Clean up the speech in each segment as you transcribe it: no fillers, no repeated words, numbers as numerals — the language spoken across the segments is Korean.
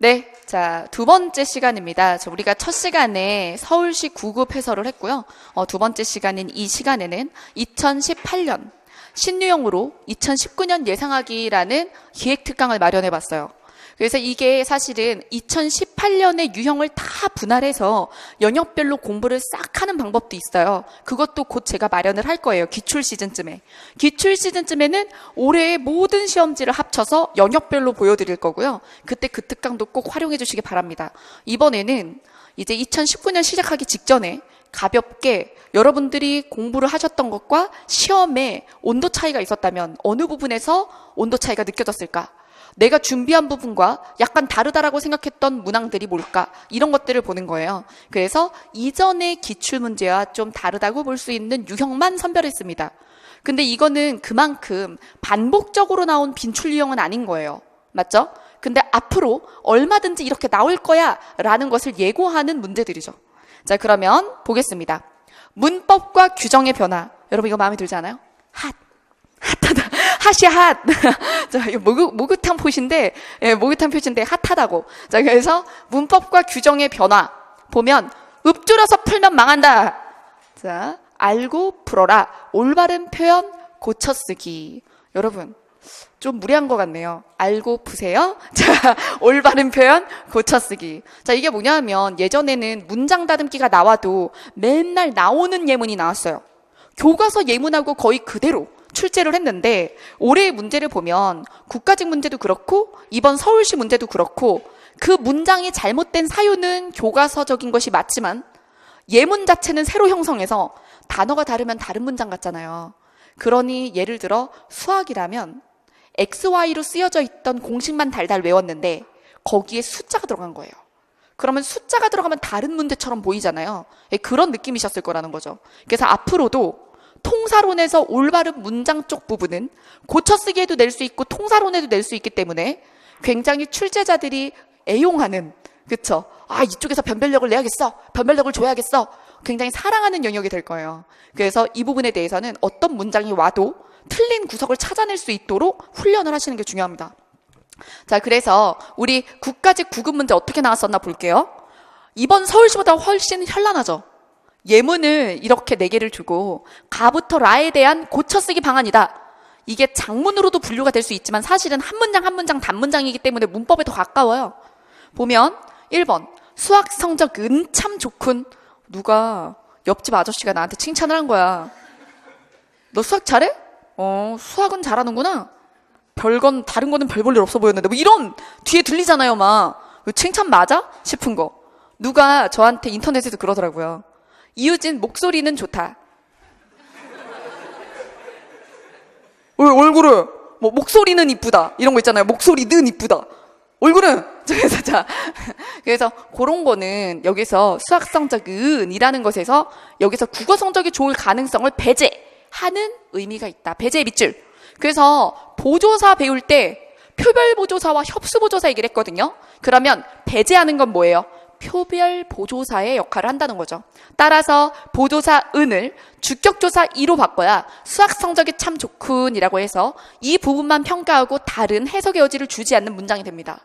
네, 자, 두 번째 시간입니다. 우리가 첫 시간에 서울시 구급 해설을 했고요. 두 번째 시간인 이 시간에는 2018년 신유형으로 2019년 예상하기라는 기획특강을 마련해 봤어요. 그래서 이게 사실은 2018년의 유형을 다 분할해서 영역별로 공부를 싹 하는 방법도 있어요. 그것도 곧 제가 마련을 할 거예요. 기출 시즌쯤에. 기출 시즌쯤에는 올해의 모든 시험지를 합쳐서 영역별로 보여드릴 거고요. 그때 그 특강도 꼭 활용해 주시기 바랍니다. 이번에는 이제 2019년 시작하기 직전에 가볍게 여러분들이 공부를 하셨던 것과 시험에 온도 차이가 있었다면 어느 부분에서 온도 차이가 느껴졌을까? 내가 준비한 부분과 약간 다르다라고 생각했던 문항들이 뭘까? 이런 것들을 보는 거예요. 그래서 이전의 기출문제와 좀 다르다고 볼 수 있는 유형만 선별했습니다. 근데 이거는 그만큼 반복적으로 나온 빈출 유형은 아닌 거예요. 맞죠? 근데 앞으로 얼마든지 이렇게 나올 거야 라는 것을 예고하는 문제들이죠. 자, 그러면 보겠습니다. 문법과 규정의 변화. 여러분 이거 마음에 들지 않아요? 핫하다. 핫이 핫. 자, 이거 목욕탕 표시인데, 목욕탕 표시인데 핫하다고. 자, 그래서 문법과 규정의 변화. 보면, 읊조려서 풀면 망한다. 자, 알고 풀어라. 올바른 표현 고쳐 쓰기. 여러분, 좀 무리한 것 같네요. 알고 푸세요. 자, 올바른 표현 고쳐 쓰기. 자, 이게 뭐냐면, 예전에는 문장 다듬기가 나와도 맨날 나오는 예문이 나왔어요. 교과서 예문하고 거의 그대로 출제를 했는데 올해의 문제를 보면 국가직 문제도 그렇고 이번 서울시 문제도 그렇고 그 문장이 잘못된 사유는 교과서적인 것이 맞지만 예문 자체는 새로 형성해서 단어가 다르면 다른 문장 같잖아요. 그러니 예를 들어 수학이라면 XY로 쓰여져 있던 공식만 달달 외웠는데 거기에 숫자가 들어간 거예요. 그러면 숫자가 들어가면 다른 문제처럼 보이잖아요. 그런 느낌이셨을 거라는 거죠. 그래서 앞으로도 통사론에서 올바른 문장 쪽 부분은 고쳐쓰기에도 낼 수 있고 통사론에도 낼 수 있기 때문에 굉장히 출제자들이 애용하는, 그쵸? 아, 이쪽에서 변별력을 내야겠어. 변별력을 줘야겠어. 굉장히 사랑하는 영역이 될 거예요. 그래서 이 부분에 대해서는 어떤 문장이 와도 틀린 구석을 찾아낼 수 있도록 훈련을 하시는 게 중요합니다. 자, 그래서 우리 국가직 구급 문제 어떻게 나왔었나 볼게요. 이번 서울시보다 훨씬 현란하죠. 예문을 이렇게 4개를 주고 가부터 라에 대한 고쳐쓰기 방안이다. 이게 장문으로도 분류가 될 수 있지만 사실은 한 문장 한 문장 단문장이기 때문에 문법에 더 가까워요. 보면 1번 수학 성적 참 좋군. 누가 옆집 아저씨가 나한테 칭찬을 한 거야. 너 수학 잘해? 수학은 잘하는구나. 별건 다른 거는 별 볼 일 없어 보였는데 뭐 이런 뒤에 들리잖아요. 막 칭찬 맞아? 싶은 거. 누가 저한테 인터넷에서 그러더라고요. 이유진 목소리는 좋다. 얼굴은 뭐 목소리는 이쁘다 이런 거 있잖아요. 목소리는 이쁘다. 얼굴은 그래서 그런 거는 여기서 수학 성적은이라는 것에서 여기서 국어 성적이 좋을 가능성을 배제하는 의미가 있다. 배제의 밑줄. 그래서 보조사 배울 때 표별 보조사와 협수 보조사 얘기를 했거든요. 그러면 배제하는 건 뭐예요? 표별 보조사의 역할을 한다는 거죠. 따라서 보조사 은을 주격조사 이로 바꿔야 수학 성적이 참 좋군이라고 해서 이 부분만 평가하고 다른 해석의 여지를 주지 않는 문장이 됩니다.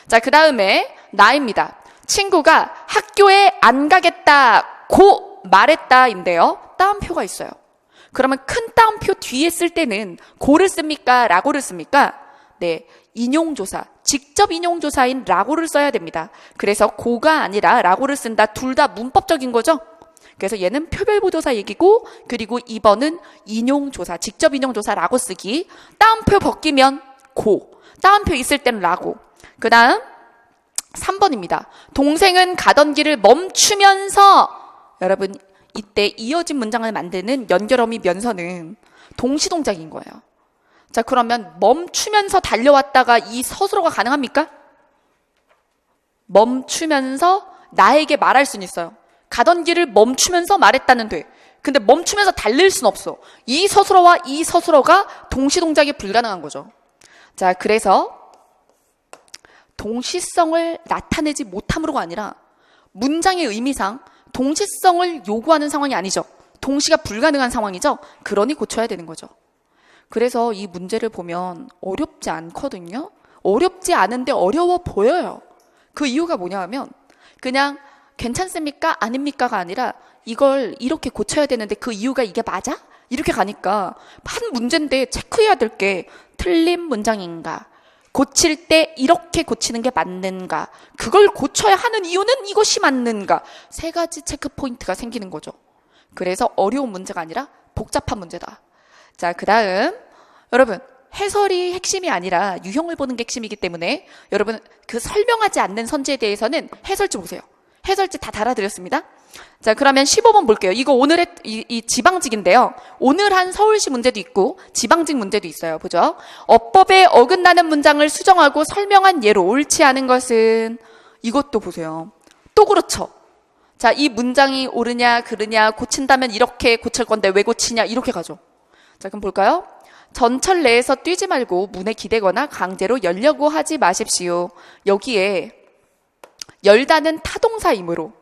자, 그 다음에 나입니다. 친구가 학교에 안 가겠다고 말했다인데요. 따옴표가 있어요. 그러면 큰 따옴표 뒤에 쓸 때는 고를 씁니까? 라고를 씁니까? 네, 인용조사, 직접 인용조사인 라고를 써야 됩니다. 그래서 고가 아니라 라고를 쓴다. 둘 다 문법적인 거죠. 그래서 얘는 표별보조사 얘기고 그리고 2번은 인용조사, 직접 인용조사 라고 쓰기. 따옴표 벗기면 고, 따옴표 있을 땐 라고. 그 다음 3번입니다. 동생은 가던 길을 멈추면서, 여러분 이때 이어진 문장을 만드는 연결어미 면서는 동시동작인 거예요. 자, 그러면 멈추면서 달려왔다가 이 서술어가 가능합니까? 멈추면서 나에게 말할 수는 있어요. 가던 길을 멈추면서 말했다는 돼. 근데 멈추면서 달릴 수는 없어. 이 서술어와 이 서술어가 동시동작이 불가능한 거죠. 자, 그래서 동시성을 나타내지 못함으로가 아니라 문장의 의미상 동시성을 요구하는 상황이 아니죠. 동시가 불가능한 상황이죠. 그러니 고쳐야 되는 거죠. 그래서 이 문제를 보면 어렵지 않거든요. 어렵지 않은데 어려워 보여요. 그 이유가 뭐냐 하면 그냥 괜찮습니까? 아닙니까가 아니라 이걸 이렇게 고쳐야 되는데 그 이유가 이게 맞아? 이렇게 가니까 한 문제인데 체크해야 될 게 틀린 문장인가? 고칠 때 이렇게 고치는 게 맞는가? 그걸 고쳐야 하는 이유는 이것이 맞는가? 세 가지 체크 포인트가 생기는 거죠. 그래서 어려운 문제가 아니라 복잡한 문제다. 자, 그 다음 여러분 해설이 핵심이 아니라 유형을 보는 게 핵심이기 때문에 여러분 그 설명하지 않는 선지에 대해서는 해설지 보세요. 해설지 다 달아드렸습니다. 자, 그러면 15번 볼게요. 이거 오늘의 이 지방직인데요. 오늘 한 서울시 문제도 있고 지방직 문제도 있어요. 보죠. 어법에 어긋나는 문장을 수정하고 설명한 예로 옳지 않은 것은 이것도 보세요. 또 그렇죠. 자, 이 문장이 옳으냐 그르냐 고친다면 이렇게 고칠 건데 왜 고치냐 이렇게 가죠. 자, 그럼 볼까요? 전철 내에서 뛰지 말고 문에 기대거나 강제로 열려고 하지 마십시오. 여기에 열다는 타동사이므로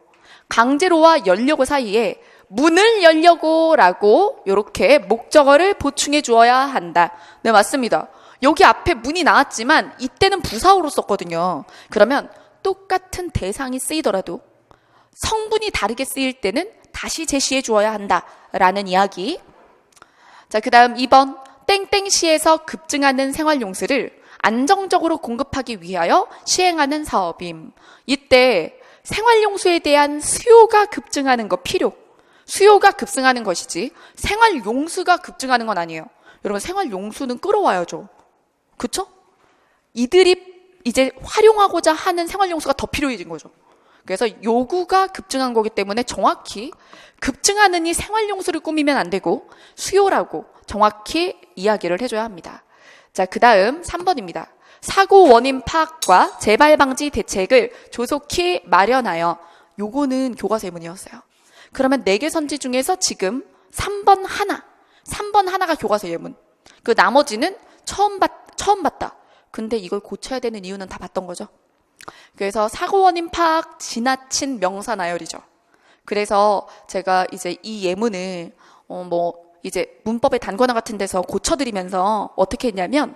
강제로와 열려고 사이에 문을 열려고 라고 이렇게 목적어를 보충해 주어야 한다. 네, 맞습니다. 여기 앞에 문이 나왔지만 이때는 부사어로 썼거든요. 그러면 똑같은 대상이 쓰이더라도 성분이 다르게 쓰일 때는 다시 제시해 주어야 한다라는 이야기. 자, 그 다음 2번 땡땡시에서 급증하는 생활용수를 안정적으로 공급하기 위하여 시행하는 사업임. 이때 생활용수에 대한 수요가 급증하는 거 필요. 수요가 급증하는 것이지 생활용수가 급증하는 건 아니에요. 여러분 생활용수는 끌어와야죠. 그쵸? 이들이 이제 활용하고자 하는 생활용수가 더 필요해진 거죠. 그래서 요구가 급증한 거기 때문에 정확히 급증하는 이 생활용수를 꾸미면 안 되고 수요라고 정확히 이야기를 해줘야 합니다. 자, 그 다음 3번입니다. 사고 원인 파악과 재발 방지 대책을 조속히 마련하여. 요거는 교과서 예문이었어요. 그러면 4개 선지 중에서 지금 3번 하나가 교과서 예문. 그 나머지는 처음 봤다. 근데 이걸 고쳐야 되는 이유는 다 봤던 거죠. 그래서 사고 원인 파악 지나친 명사 나열이죠. 그래서 제가 이제 이 예문을 이제 문법의 단권화 같은 데서 고쳐드리면서 어떻게 했냐면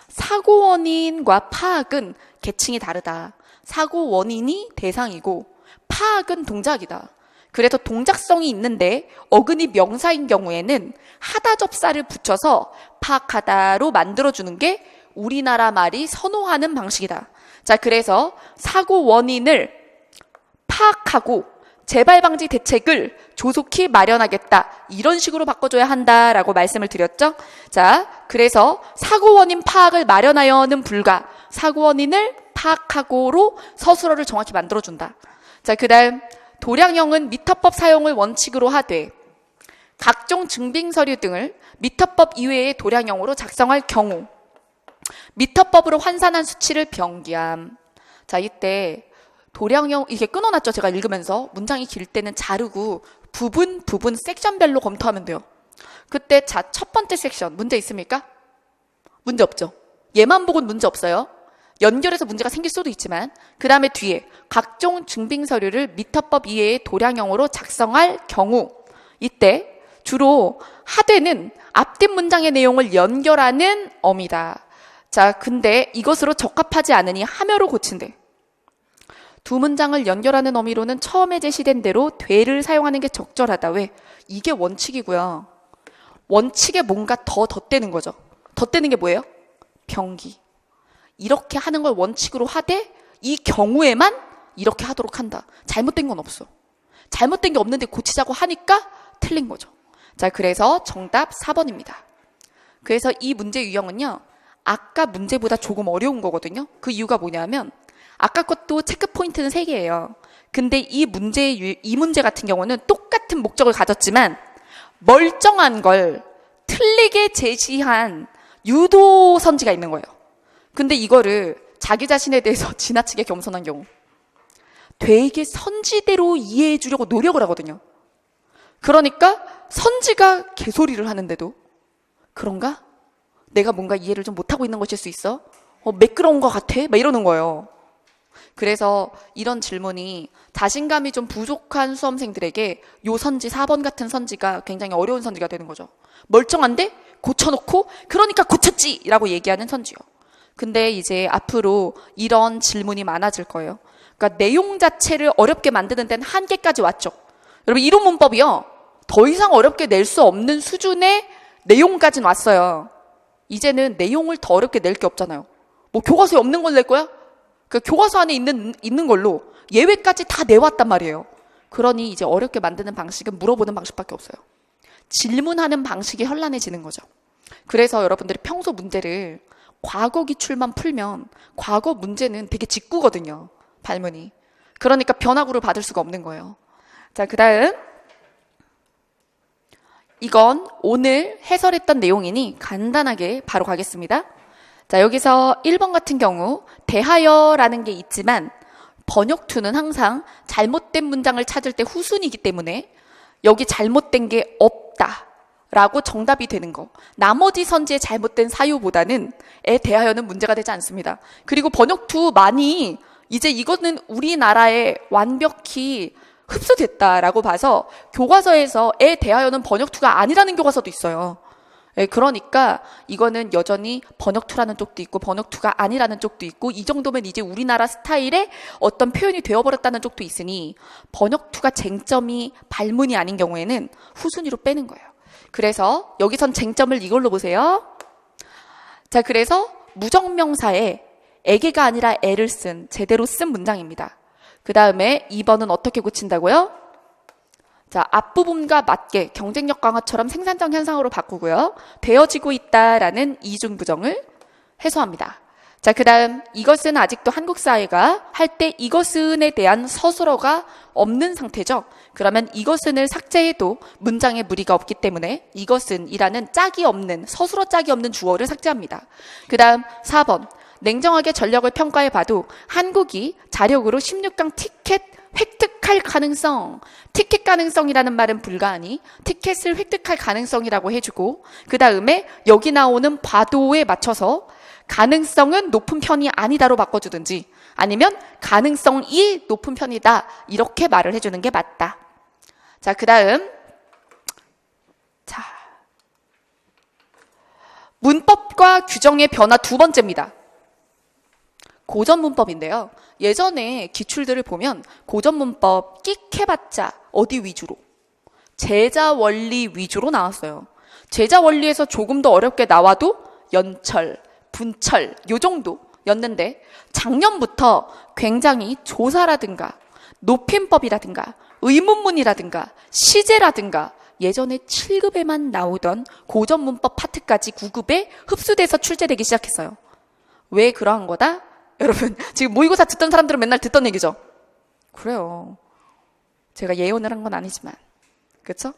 사고 원인과 파악은 계층이 다르다. 사고 원인이 대상이고 파악은 동작이다. 그래서 동작성이 있는데 어근이 명사인 경우에는 하다 접사를 붙여서 파악하다로 만들어주는 게 우리나라 말이 선호하는 방식이다. 자, 그래서 사고 원인을 파악하고 재발 방지 대책을 조속히 마련하겠다. 이런 식으로 바꿔줘야 한다라고 말씀을 드렸죠. 자, 그래서 사고 원인 파악을 마련하여는 불가, 사고 원인을 파악하고로 서술어를 정확히 만들어준다. 자, 그 다음 도량형은 미터법 사용을 원칙으로 하되 각종 증빙 서류 등을 미터법 이외의 도량형으로 작성할 경우 미터법으로 환산한 수치를 병기함. 자, 이때 도량형 이게 끊어놨죠. 제가 읽으면서 문장이 길 때는 자르고 부분 섹션별로 검토하면 돼요. 그때 자, 첫 번째 섹션 문제 있습니까? 문제 없죠. 얘만 보고는 문제 없어요. 연결해서 문제가 생길 수도 있지만 그 다음에 뒤에 각종 증빙 서류를 미터법 이외의 도량형으로 작성할 경우, 이때 주로 하되는 앞뒷 문장의 내용을 연결하는 어미다. 자, 근데 이것으로 적합하지 않으니 하며로 고친대. 두 문장을 연결하는 어미로는 처음에 제시된 대로 되를 사용하는 게 적절하다. 왜? 이게 원칙이고요. 원칙에 뭔가 더 덧대는 거죠. 덧대는 게 뭐예요? 병기. 이렇게 하는 걸 원칙으로 하되 이 경우에만 이렇게 하도록 한다. 잘못된 건 없어. 잘못된 게 없는데 고치자고 하니까 틀린 거죠. 자, 그래서 정답 4번입니다. 그래서 이 문제 유형은요, 아까 문제보다 조금 어려운 거거든요. 그 이유가 뭐냐면 아까 것도 체크 포인트는 3개예요. 근데 이 문제 같은 경우는 똑같은 목적을 가졌지만 멀쩡한 걸 틀리게 제시한 유도 선지가 있는 거예요. 근데 이거를 자기 자신에 대해서 지나치게 겸손한 경우 되게 선지대로 이해해 주려고 노력을 하거든요. 그러니까 선지가 개소리를 하는데도 그런가? 내가 뭔가 이해를 좀 못하고 있는 것일 수 있어? 매끄러운 것 같아? 막 이러는 거예요. 그래서 이런 질문이 자신감이 좀 부족한 수험생들에게 요 선지 4번 같은 선지가 굉장히 어려운 선지가 되는 거죠. 멀쩡한데 고쳐놓고 그러니까 고쳤지! 라고 얘기하는 선지요. 근데 이제 앞으로 이런 질문이 많아질 거예요. 그러니까 내용 자체를 어렵게 만드는 데는 한계까지 왔죠. 여러분, 이론 문법이요, 더 이상 어렵게 낼 수 없는 수준의 내용까지는 왔어요. 이제는 내용을 더 어렵게 낼 게 없잖아요. 뭐 교과서에 없는 걸 낼 거야? 그 교과서 안에 있는 걸로 예외까지 다 내왔단 말이에요. 그러니 이제 어렵게 만드는 방식은 물어보는 방식밖에 없어요. 질문하는 방식이 현란해지는 거죠. 그래서 여러분들이 평소 문제를 과거 기출만 풀면 과거 문제는 되게 직구거든요. 발문이. 그러니까 변화구를 받을 수가 없는 거예요. 자, 그 다음. 이건 오늘 해설했던 내용이니 간단하게 바로 가겠습니다. 자, 여기서 1번 같은 경우 대하여라는 게 있지만 번역투는 항상 잘못된 문장을 찾을 때 후순이기 때문에 여기 잘못된 게 없다 라고 정답이 되는 거. 나머지 선지의 잘못된 사유보다는 에 대하여는 문제가 되지 않습니다. 그리고 번역투 많이 이제 이거는 우리나라에 완벽히 흡수됐다라고 봐서 교과서에서 에 대하여는 번역투가 아니라는 교과서도 있어요. 예, 그러니까 이거는 여전히 번역투라는 쪽도 있고 번역투가 아니라는 쪽도 있고 이 정도면 이제 우리나라 스타일의 어떤 표현이 되어버렸다는 쪽도 있으니 번역투가 쟁점이 발문이 아닌 경우에는 후순위로 빼는 거예요. 그래서 여기선 쟁점을 이걸로 보세요. 자, 그래서 무정명사에 에게가 아니라 에를 쓴 제대로 쓴 문장입니다. 그 다음에 2번은 어떻게 고친다고요? 자, 앞부분과 맞게 경쟁력 강화처럼 생산적 현상으로 바꾸고요. 되어지고 있다라는 이중부정을 해소합니다. 자, 그 다음 이것은 아직도 한국 사회가 할 때 이것은에 대한 서술어가 없는 상태죠. 그러면 이것은을 삭제해도 문장에 무리가 없기 때문에 이것은이라는 짝이 없는 서술어 짝이 없는 주어를 삭제합니다. 그 다음 4번 냉정하게 전력을 평가해 봐도 한국이 자력으로 16강 티켓 획득할 가능성, 티켓 가능성이라는 말은 불가하니 티켓을 획득할 가능성이라고 해주고 그 다음에 여기 나오는 과도에 맞춰서 가능성은 높은 편이 아니다로 바꿔주든지 아니면 가능성이 높은 편이다 이렇게 말을 해주는 게 맞다. 자, 그 다음 자 문법과 규정의 변화 두 번째입니다. 고전 문법인데요. 예전에 기출들을 보면 고전 문법 끽 해봤자 어디 위주로? 제자 원리 위주로 나왔어요. 제자 원리에서 조금 더 어렵게 나와도 연철, 분철 요 정도였는데 작년부터 굉장히 조사라든가 높임법이라든가 의문문이라든가 시제라든가 예전에 7급에만 나오던 고전 문법 파트까지 9급에 흡수돼서 출제되기 시작했어요. 왜 그러한 거다? 여러분, 지금 모의고사 듣던 사람들은 맨날 듣던 얘기죠? 그래요. 제가 예언을 한 건 아니지만. 그렇죠?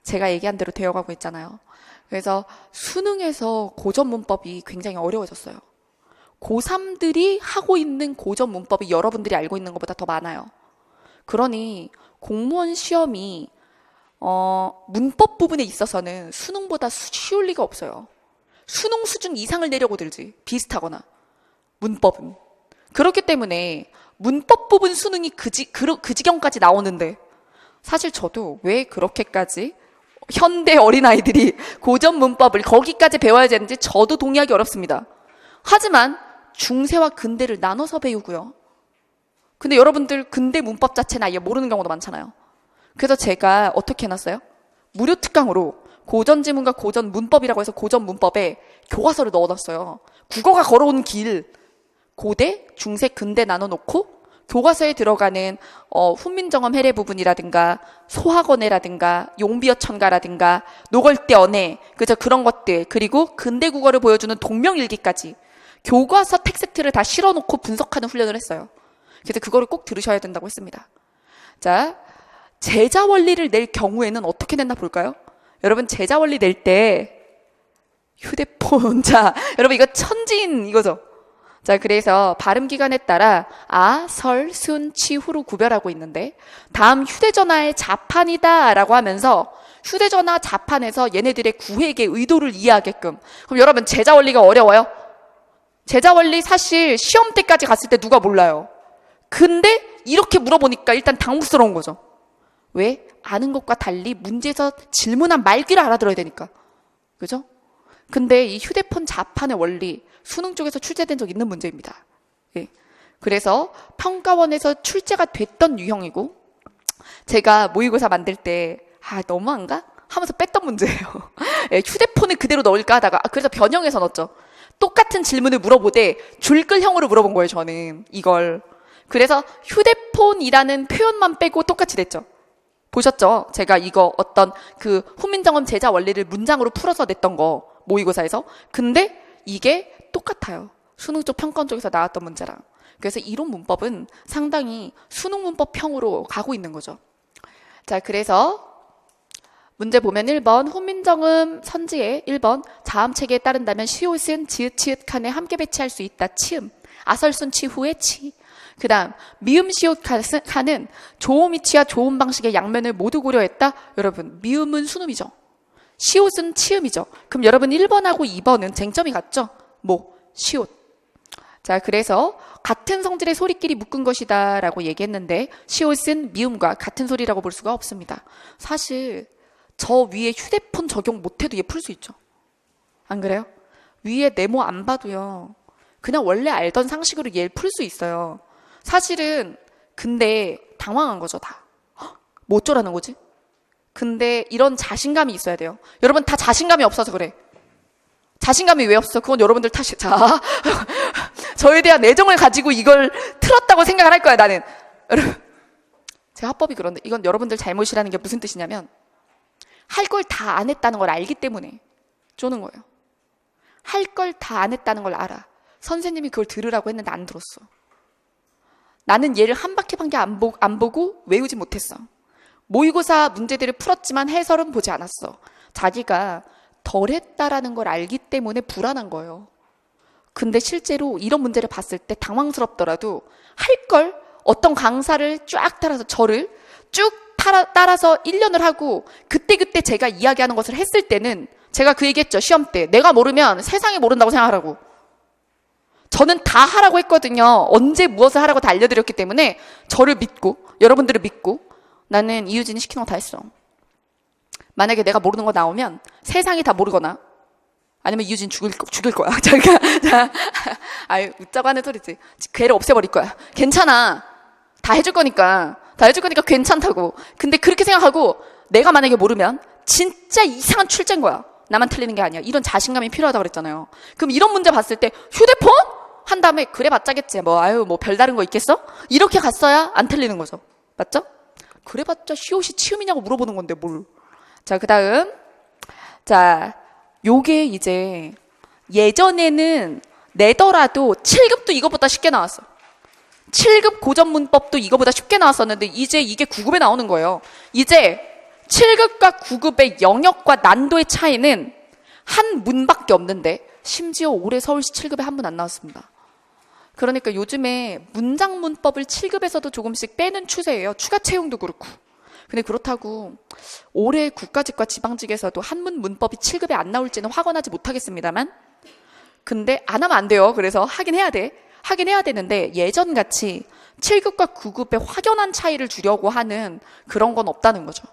제가 얘기한 대로 되어가고 있잖아요. 그래서 수능에서 고전 문법이 굉장히 어려워졌어요. 고3들이 하고 있는 고전 문법이 여러분들이 알고 있는 것보다 더 많아요. 그러니 공무원 시험이 문법 부분에 있어서는 수능보다 쉬울 리가 없어요. 수능 수준 이상을 내려고 들지. 비슷하거나. 문법은. 그렇기 때문에 문법 부분 수능이 그 지경까지 나오는데 사실 저도 왜 그렇게까지 현대 어린아이들이 고전 문법을 거기까지 배워야 되는지 저도 동의하기 어렵습니다. 하지만 중세와 근대를 나눠서 배우고요. 근데 여러분들 근대 문법 자체는 아예 모르는 경우도 많잖아요. 그래서 제가 어떻게 해놨어요? 무료 특강으로 고전 지문과 고전 문법이라고 해서 고전 문법에 교과서를 넣어놨어요. 국어가 걸어온 길 고대, 중세, 근대 나눠놓고 교과서에 들어가는 훈민정음 해례 부분이라든가 소학원해라든가 용비어천가라든가 노걸대언해 그저 그런 것들 그리고 근대 국어를 보여주는 동명일기까지 교과서 텍스트를 다 실어놓고 분석하는 훈련을 했어요. 그래서 그거를 꼭 들으셔야 된다고 했습니다. 자, 제자 원리를 낼 경우에는 어떻게 냈나 볼까요? 여러분 제자 원리 낼 때 휴대폰 자 여러분 이거 천진 이거죠. 자, 그래서 발음 기간에 따라 아, 설, 순, 치, 후로 구별하고 있는데 다음 휴대전화의 자판이다 라고 하면서 휴대전화 자판에서 얘네들의 구획의 의도를 이해하게끔 그럼 여러분 제자 원리가 어려워요? 제자 원리 사실 시험 때까지 갔을 때 누가 몰라요. 근데 이렇게 물어보니까 일단 당혹스러운 거죠. 왜? 아는 것과 달리 문제에서 질문한 말귀를 알아들어야 되니까. 그죠? 근데 이 휴대폰 자판의 원리 수능 쪽에서 출제된 적 있는 문제입니다. 예. 그래서 평가원에서 출제가 됐던 유형이고, 제가 모의고사 만들 때 너무한가? 하면서 뺐던 문제예요. 예, 휴대폰을 그대로 넣을까 하다가 그래서 변형해서 넣었죠. 똑같은 질문을 물어보되 줄글형으로 물어본 거예요, 저는 이걸. 그래서 휴대폰이라는 표현만 빼고 똑같이 됐죠. 보셨죠? 제가 이거 어떤 그 훈민정음 제자 원리를 문장으로 풀어서 냈던 거 모의고사에서. 근데 이게 똑같아요. 수능 쪽 평가원 쪽에서 나왔던 문제랑. 그래서 이론 문법은 상당히 수능 문법형으로 가고 있는 거죠. 자, 그래서 문제 보면 1번 훈민정음 선지에 1번 자음체계에 따른다면 시옷은 지읒 치읒 칸에 함께 배치할 수 있다. 치음. 아설순 치후의 치. 그 다음 미음 시옷 칸은 조음 위치와 조음 방식의 양면을 모두 고려했다. 여러분 미음은 순음이죠. 시옷은 치음이죠. 그럼 여러분 1번하고 2번은 쟁점이 같죠? 뭐 시옷. 자, 그래서 같은 성질의 소리끼리 묶은 것이다 라고 얘기했는데 시옷은 미음과 같은 소리라고 볼 수가 없습니다. 사실 저 위에 휴대폰 적용 못해도 얘 풀 수 있죠. 안 그래요? 위에 네모 안 봐도요. 그냥 원래 알던 상식으로 얘를 풀 수 있어요. 사실은 근데 당황한 거죠, 다. 뭐 어쩌라는 거지? 근데 이런 자신감이 있어야 돼요. 여러분 다 자신감이 없어서 그래. 자신감이 왜 없어? 그건 여러분들 탓이. 자, 저에 대한 애정을 가지고 이걸 틀었다고 생각을 할 거야, 나는. 여러분, 제 화법이 그런데 이건 여러분들 잘못이라는 게 무슨 뜻이냐면 할 걸 다 안 했다는 걸 알기 때문에 쪼는 거예요. 할 걸 다 안 했다는 걸 알아. 선생님이 그걸 들으라고 했는데 안 들었어. 나는 얘를 한 바퀴밖에 안 보고 외우지 못했어. 모의고사 문제들을 풀었지만 해설은 보지 않았어. 자기가 덜 했다라는 걸 알기 때문에 불안한 거예요. 근데 실제로 이런 문제를 봤을 때 당황스럽더라도 할 걸 어떤 강사를 쫙 따라서 저를 쭉 따라서 1년을 하고 그때그때 제가 이야기하는 것을 했을 때는 제가 그 얘기했죠. 시험 때. 내가 모르면 세상이 모른다고 생각하라고. 저는 다 하라고 했거든요. 언제 무엇을 하라고 다 알려드렸기 때문에 저를 믿고 여러분들을 믿고 나는 이유진이 시키는 거 다 했어. 만약에 내가 모르는 거 나오면 세상이 다 모르거나 아니면 이유진 죽일 거야. 아유, 웃자고 하는 소리지. 걔를 없애버릴 거야. 괜찮아. 다 해줄 거니까 괜찮다고. 근데 그렇게 생각하고 내가 만약에 모르면 진짜 이상한 출제인 거야. 나만 틀리는 게 아니야. 이런 자신감이 필요하다고 그랬잖아요. 그럼 이런 문제 봤을 때 휴대폰? 한 다음에 그래 봤자겠지. 뭐 별다른 거 있겠어? 이렇게 갔어야 안 틀리는 거죠. 맞죠? 그래 봤자 시옷이 치음이냐고 물어보는 건데 뭘. 자, 그 다음. 자, 요게 이제 예전에는 내더라도 7급도 이거보다 쉽게 나왔어. 7급 고전 문법도 이거보다 쉽게 나왔었는데 이제 이게 9급에 나오는 거예요. 이제 7급과 9급의 영역과 난도의 차이는 한 문밖에 없는데 심지어 올해 서울시 7급에 한 문 안 나왔습니다. 그러니까 요즘에 문장 문법을 7급에서도 조금씩 빼는 추세예요. 추가 채용도 그렇고. 근데 그렇다고 올해 국가직과 지방직에서도 한문 문법이 7급에 안 나올지는 확언하지 못하겠습니다만 근데 안 하면 안 돼요. 그래서 하긴 해야 되는데 예전같이 7급과 9급의 확연한 차이를 주려고 하는 그런 건 없다는 거죠.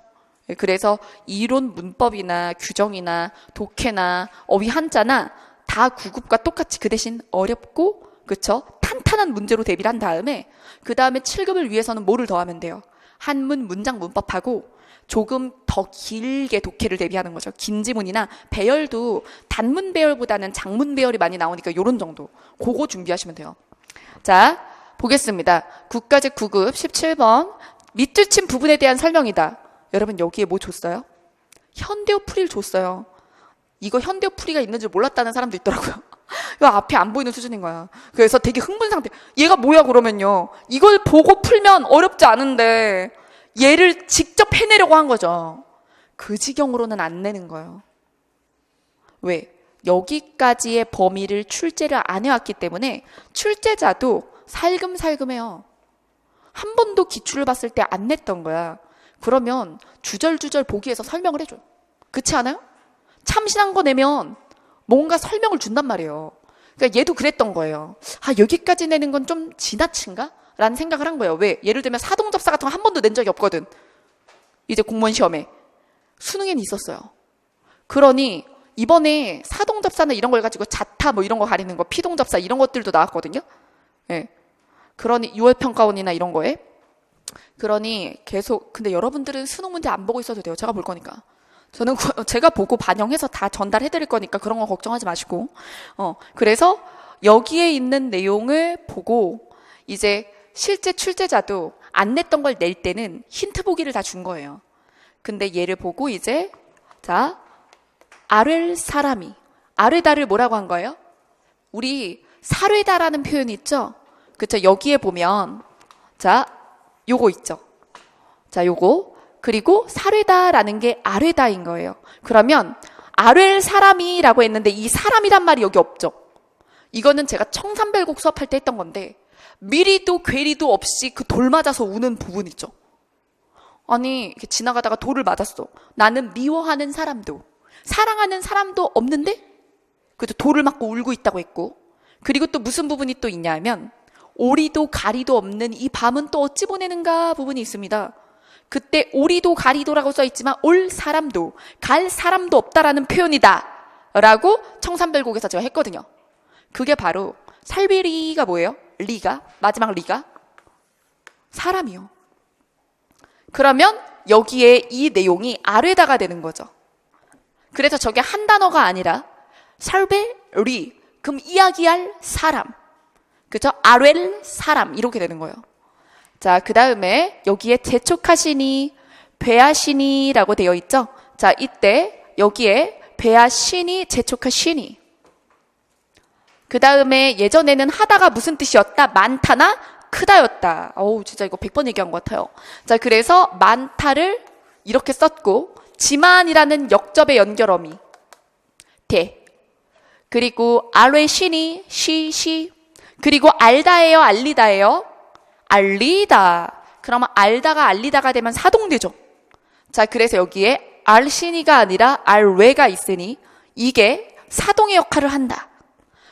그래서 이론 문법이나 규정이나 독해나 어휘 한자나 다 9급과 똑같이 그 대신 어렵고 그렇죠? 탄탄한 문제로 대비를 한 다음에 그 다음에 7급을 위해서는 뭐를 더하면 돼요? 한문 문장 문법하고 조금 더 길게 독해를 대비하는 거죠. 긴 지문이나 배열도 단문 배열보다는 장문 배열이 많이 나오니까 요런 정도. 그거 준비하시면 돼요. 자, 보겠습니다. 국가직 9급 17번 밑줄 친 부분에 대한 설명이다. 여러분 여기에 뭐 줬어요? 현대어 풀이를 줬어요. 이거 현대어 풀이가 있는 줄 몰랐다는 사람도 있더라고요. 이거 앞에 안 보이는 수준인 거야. 그래서 되게 흥분 상태. 얘가 뭐야 그러면요. 이걸 보고 풀면 어렵지 않은데 얘를 직접 해내려고 한 거죠. 그 지경으로는 안 내는 거예요. 왜? 여기까지의 범위를 출제를 안 해왔기 때문에 출제자도 살금살금해요. 한 번도 기출을 봤을 때 안 냈던 거야. 그러면 주절주절 보기에서 설명을 해줘요. 그렇지 않아요? 참신한 거 내면 뭔가 설명을 준단 말이에요. 그러니까 얘도 그랬던 거예요. 여기까지 내는 건 좀 지나친가? 라는 생각을 한 거예요. 왜? 예를 들면 사동접사 같은 거 한 번도 낸 적이 없거든. 이제 공무원 시험에. 수능엔 있었어요. 그러니 이번에 사동접사나 이런 걸 가지고 자타 뭐 이런 거 가리는 거, 피동접사 이런 것들도 나왔거든요. 예. 그러니 6월 평가원이나 이런 거에. 그러니 계속, 근데 여러분들은 수능 문제 안 보고 있어도 돼요. 제가 볼 거니까. 저는 제가 보고 반영해서 다 전달해 드릴 거니까 그런 거 걱정하지 마시고. 그래서 여기에 있는 내용을 보고 이제 실제 출제자도 안 냈던 걸 낼 때는 힌트 보기를 다 준 거예요. 근데 얘를 보고 이제 자, 아랠 사람이, 아뢰다를 뭐라고 한 거예요? 우리 사뢰다라는 표현이 있죠? 그쵸? 여기에 보면 자, 요거 있죠? 자, 요거. 그리고 사뢰다라는 게 아뢰다인 거예요. 그러면 아랠 사람이라고 했는데 이 사람이란 말이 여기 없죠? 이거는 제가 청산별곡 수업할 때 했던 건데 미리도 괴리도 없이 그 돌 맞아서 우는 부분 있죠? 아니, 이렇게 지나가다가 돌을 맞았어. 나는 미워하는 사람도 사랑하는 사람도 없는데 그래도 돌을 맞고 울고 있다고 했고, 그리고 또 무슨 부분이 또 있냐면 오리도 가리도 없는 이 밤은 또 어찌 보내는가 부분이 있습니다. 그때 오리도 가리도라고 써있지만 올 사람도 갈 사람도 없다라는 표현이다 라고 청산별곡에서 제가 했거든요. 그게 바로 살비리가 뭐예요? 리가, 마지막 리가 사람이요. 그러면 여기에 이 내용이 아뢰다가 되는 거죠. 그래서 저게 한 단어가 아니라 살베리, 그럼 이야기할 사람, 그죠? 아랠 사람 이렇게 되는 거예요. 자, 그 다음에 여기에 재촉하시니, 배하시니라고 되어 있죠? 자, 이때 여기에 배하시니, 재촉하시니. 그 다음에 예전에는 하다가 무슨 뜻이었다? 많다나 크다였다. 어우, 진짜 이거 100번 얘기한 것 같아요. 자, 그래서 많다를 이렇게 썼고, 지만이라는 역접의 연결어미. 대. 그리고 아뢰시니, 시. 그리고 알다예요, 알리다예요? 알리다. 그러면 알다가 알리다가 되면 사동되죠. 자, 그래서 여기에 알시니가 아니라 알외가 있으니 이게 사동의 역할을 한다.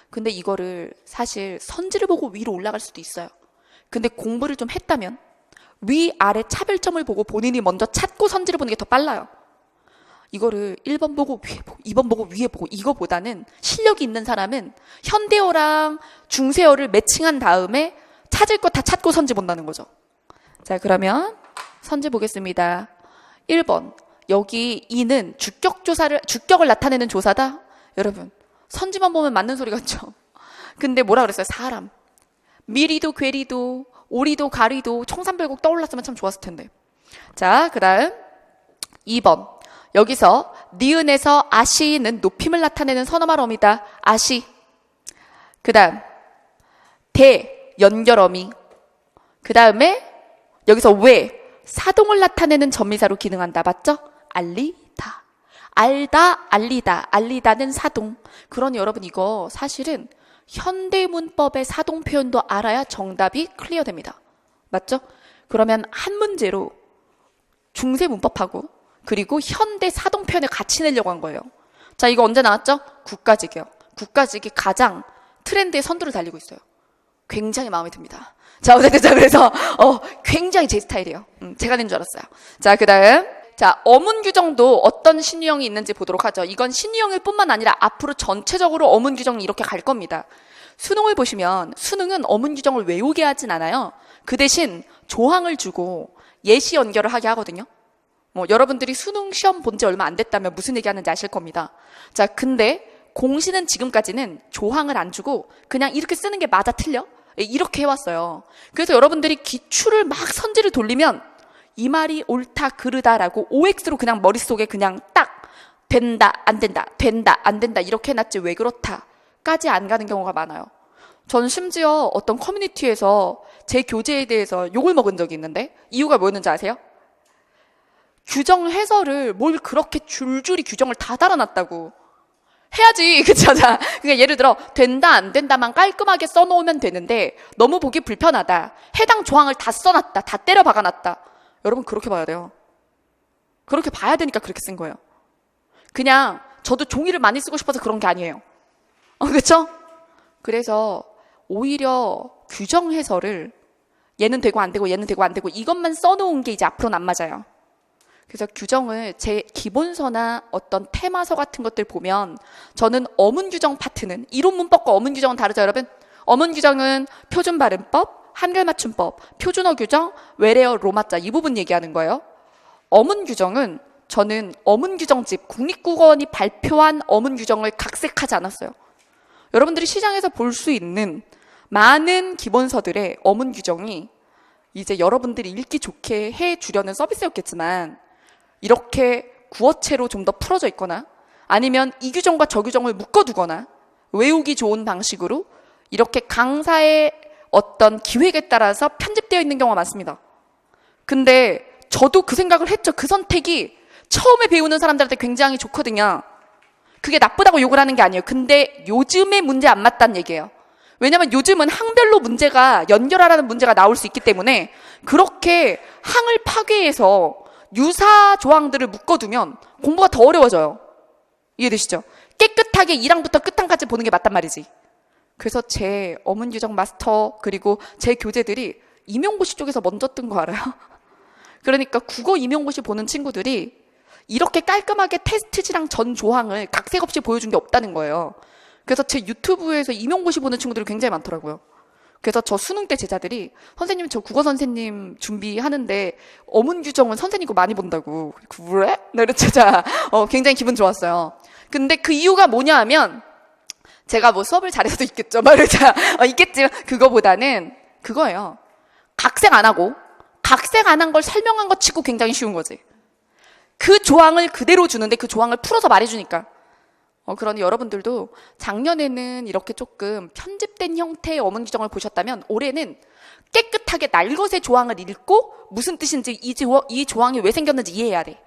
근데 이거를 사실 선지를 보고 위로 올라갈 수도 있어요. 근데 공부를 좀 했다면 위, 아래 차별점을 보고 본인이 먼저 찾고 선지를 보는 게 더 빨라요. 이거를 1번 보고 위에 보고 2번 보고 위에 보고 이거보다는 실력이 있는 사람은 현대어랑 중세어를 매칭한 다음에 찾을 거 다 찾고 선지 본다는 거죠. 자, 그러면 선지 보겠습니다. 1번. 여기 이는 주격을 나타내는 조사다? 여러분, 선지만 보면 맞는 소리 같죠? 근데 뭐라 그랬어요? 사람. 미리도 괴리도 오리도 가리도 청산별곡 떠올랐으면 참 좋았을 텐데. 자, 그 다음 2번. 여기서 니은에서 아시는 높임을 나타내는 선어말 어미다. 아시. 그 다음 대, 연결어미. 그 다음에 여기서 왜, 사동을 나타내는 전미사로 기능한다. 맞죠? 알리다. 알다, 알리다. 알리다는 사동. 그러니 여러분 이거 사실은 현대문법의 사동 표현도 알아야 정답이 클리어됩니다. 맞죠? 그러면 한 문제로 중세 문법하고 그리고 현대 사동 표현을 같이 내려고 한 거예요. 자, 이거 언제 나왔죠? 국가직이요. 국가직이 가장 트렌드의 선두를 달리고 있어요. 굉장히 마음에 듭니다. 자, 어쨌든 그래서 굉장히 제 스타일이에요. 제가 낸 줄 알았어요. 자, 그 다음 자, 어문 규정도 어떤 신유형이 있는지 보도록 하죠. 이건 신유형일 뿐만 아니라 앞으로 전체적으로 어문 규정이 이렇게 갈 겁니다. 수능을 보시면 수능은 어문 규정을 외우게 하진 않아요. 그 대신 조항을 주고 예시 연결을 하게 하거든요. 여러분들이 수능 시험 본 지 얼마 안 됐다면 무슨 얘기하는지 아실 겁니다. 자, 근데 공시는 지금까지는 조항을 안 주고 그냥 이렇게 쓰는 게 맞아 틀려? 이렇게 해왔어요. 그래서 여러분들이 기출을 막 선지를 돌리면 이 말이 옳다 그르다라고 OX로 그냥 머릿속에 그냥 딱 된다 안 된다 된다 안 된다 이렇게 해놨지 왜 그렇다까지 안 가는 경우가 많아요. 전 심지어 어떤 커뮤니티에서 제 교재에 대해서 욕을 먹은 적이 있는데 이유가 뭐였는지 아세요? 규정 해설을 뭘 그렇게 줄줄이 규정을 다 달아놨다고. 해야지, 그쵸? 자, 그러니까 예를 들어 된다 안 된다만 깔끔하게 써놓으면 되는데 너무 보기 불편하다. 해당 조항을 다 써놨다. 다 때려 박아놨다. 여러분 그렇게 봐야 돼요. 그렇게 봐야 되니까 그렇게 쓴 거예요. 그냥 저도 종이를 많이 쓰고 싶어서 그런 게 아니에요. 그쵸? 그래서 오히려 규정 해설을 얘는 되고 안 되고 얘는 되고 안 되고 이것만 써놓은 게 이제 앞으로는 안 맞아요. 그래서 규정을 제 기본서나 어떤 테마서 같은 것들 보면 저는 어문 규정 파트는 이론 문법과 어문 규정은 다르죠, 여러분? 어문 규정은 표준 발음법, 한글 맞춤법, 표준어 규정, 외래어 로마자 이 부분 얘기하는 거예요. 어문 규정은 저는 어문 규정집, 국립국어원이 발표한 어문 규정을 각색하지 않았어요. 여러분들이 시장에서 볼 수 있는 많은 기본서들의 어문 규정이 이제 여러분들이 읽기 좋게 해주려는 서비스였겠지만 이렇게 구어체로 좀 더 풀어져 있거나 아니면 이 규정과 저 규정을 묶어두거나 외우기 좋은 방식으로 이렇게 강사의 어떤 기획에 따라서 편집되어 있는 경우가 많습니다. 근데 저도 그 생각을 했죠. 그 선택이 처음에 배우는 사람들한테 굉장히 좋거든요. 그게 나쁘다고 욕을 하는 게 아니에요. 근데 요즘의 문제 안 맞다는 얘기예요. 왜냐면 요즘은 항별로 문제가 연결하라는 문제가 나올 수 있기 때문에 그렇게 항을 파괴해서 유사 조항들을 묶어두면 공부가 더 어려워져요. 이해되시죠? 깨끗하게 1항부터 끝항까지 보는 게 맞단 말이지. 그래서 제 어문 규정 마스터 그리고 제 교재들이 임용고시 쪽에서 먼저 뜬 거 알아요? 그러니까 국어 임용고시 보는 친구들이 이렇게 깔끔하게 테스트지랑 전 조항을 각색 없이 보여준 게 없다는 거예요. 그래서 제 유튜브에서 임용고시 보는 친구들이 굉장히 많더라고요. 그래서 저 수능 때 제자들이 선생님 저 국어 선생님 준비하는데 어문 규정은 선생님 거 많이 본다고. 그래? 나 진짜 굉장히 기분 좋았어요. 근데 그 이유가 뭐냐 하면 제가 뭐 수업을 잘해서도 있겠죠. 있겠지만 그거보다는 그거예요. 각색 안 하고 각색 안 한 걸 설명한 것 치고 굉장히 쉬운 거지. 그 조항을 그대로 주는데 그 조항을 풀어서 말해주니까. 그러니 여러분들도 작년에는 이렇게 조금 편집된 형태의 어문 규정을 보셨다면 올해는 깨끗하게 날것의 조항을 읽고 무슨 뜻인지 이 조항이 왜 생겼는지 이해해야 돼.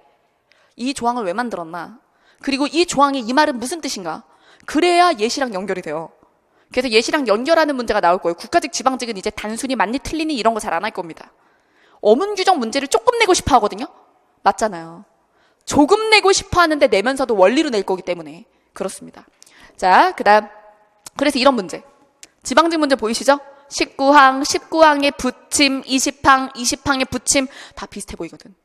이 조항을 왜 만들었나. 그리고 이 조항의 이 말은 무슨 뜻인가. 그래야 예시랑 연결이 돼요. 그래서 예시랑 연결하는 문제가 나올 거예요. 국가직, 지방직은 이제 단순히 맞니 틀리니 이런 거 잘 안 할 겁니다. 어문 규정 문제를 조금 내고 싶어 하거든요. 맞잖아요. 조금 내고 싶어 하는데 내면서도 원리로 낼 거기 때문에 그렇습니다. 자, 그다음 그래서 이런 문제. 지방직 문제 보이시죠? 19항, 19항의 붙임, 20항, 20항의 붙임 다 비슷해 보이거든.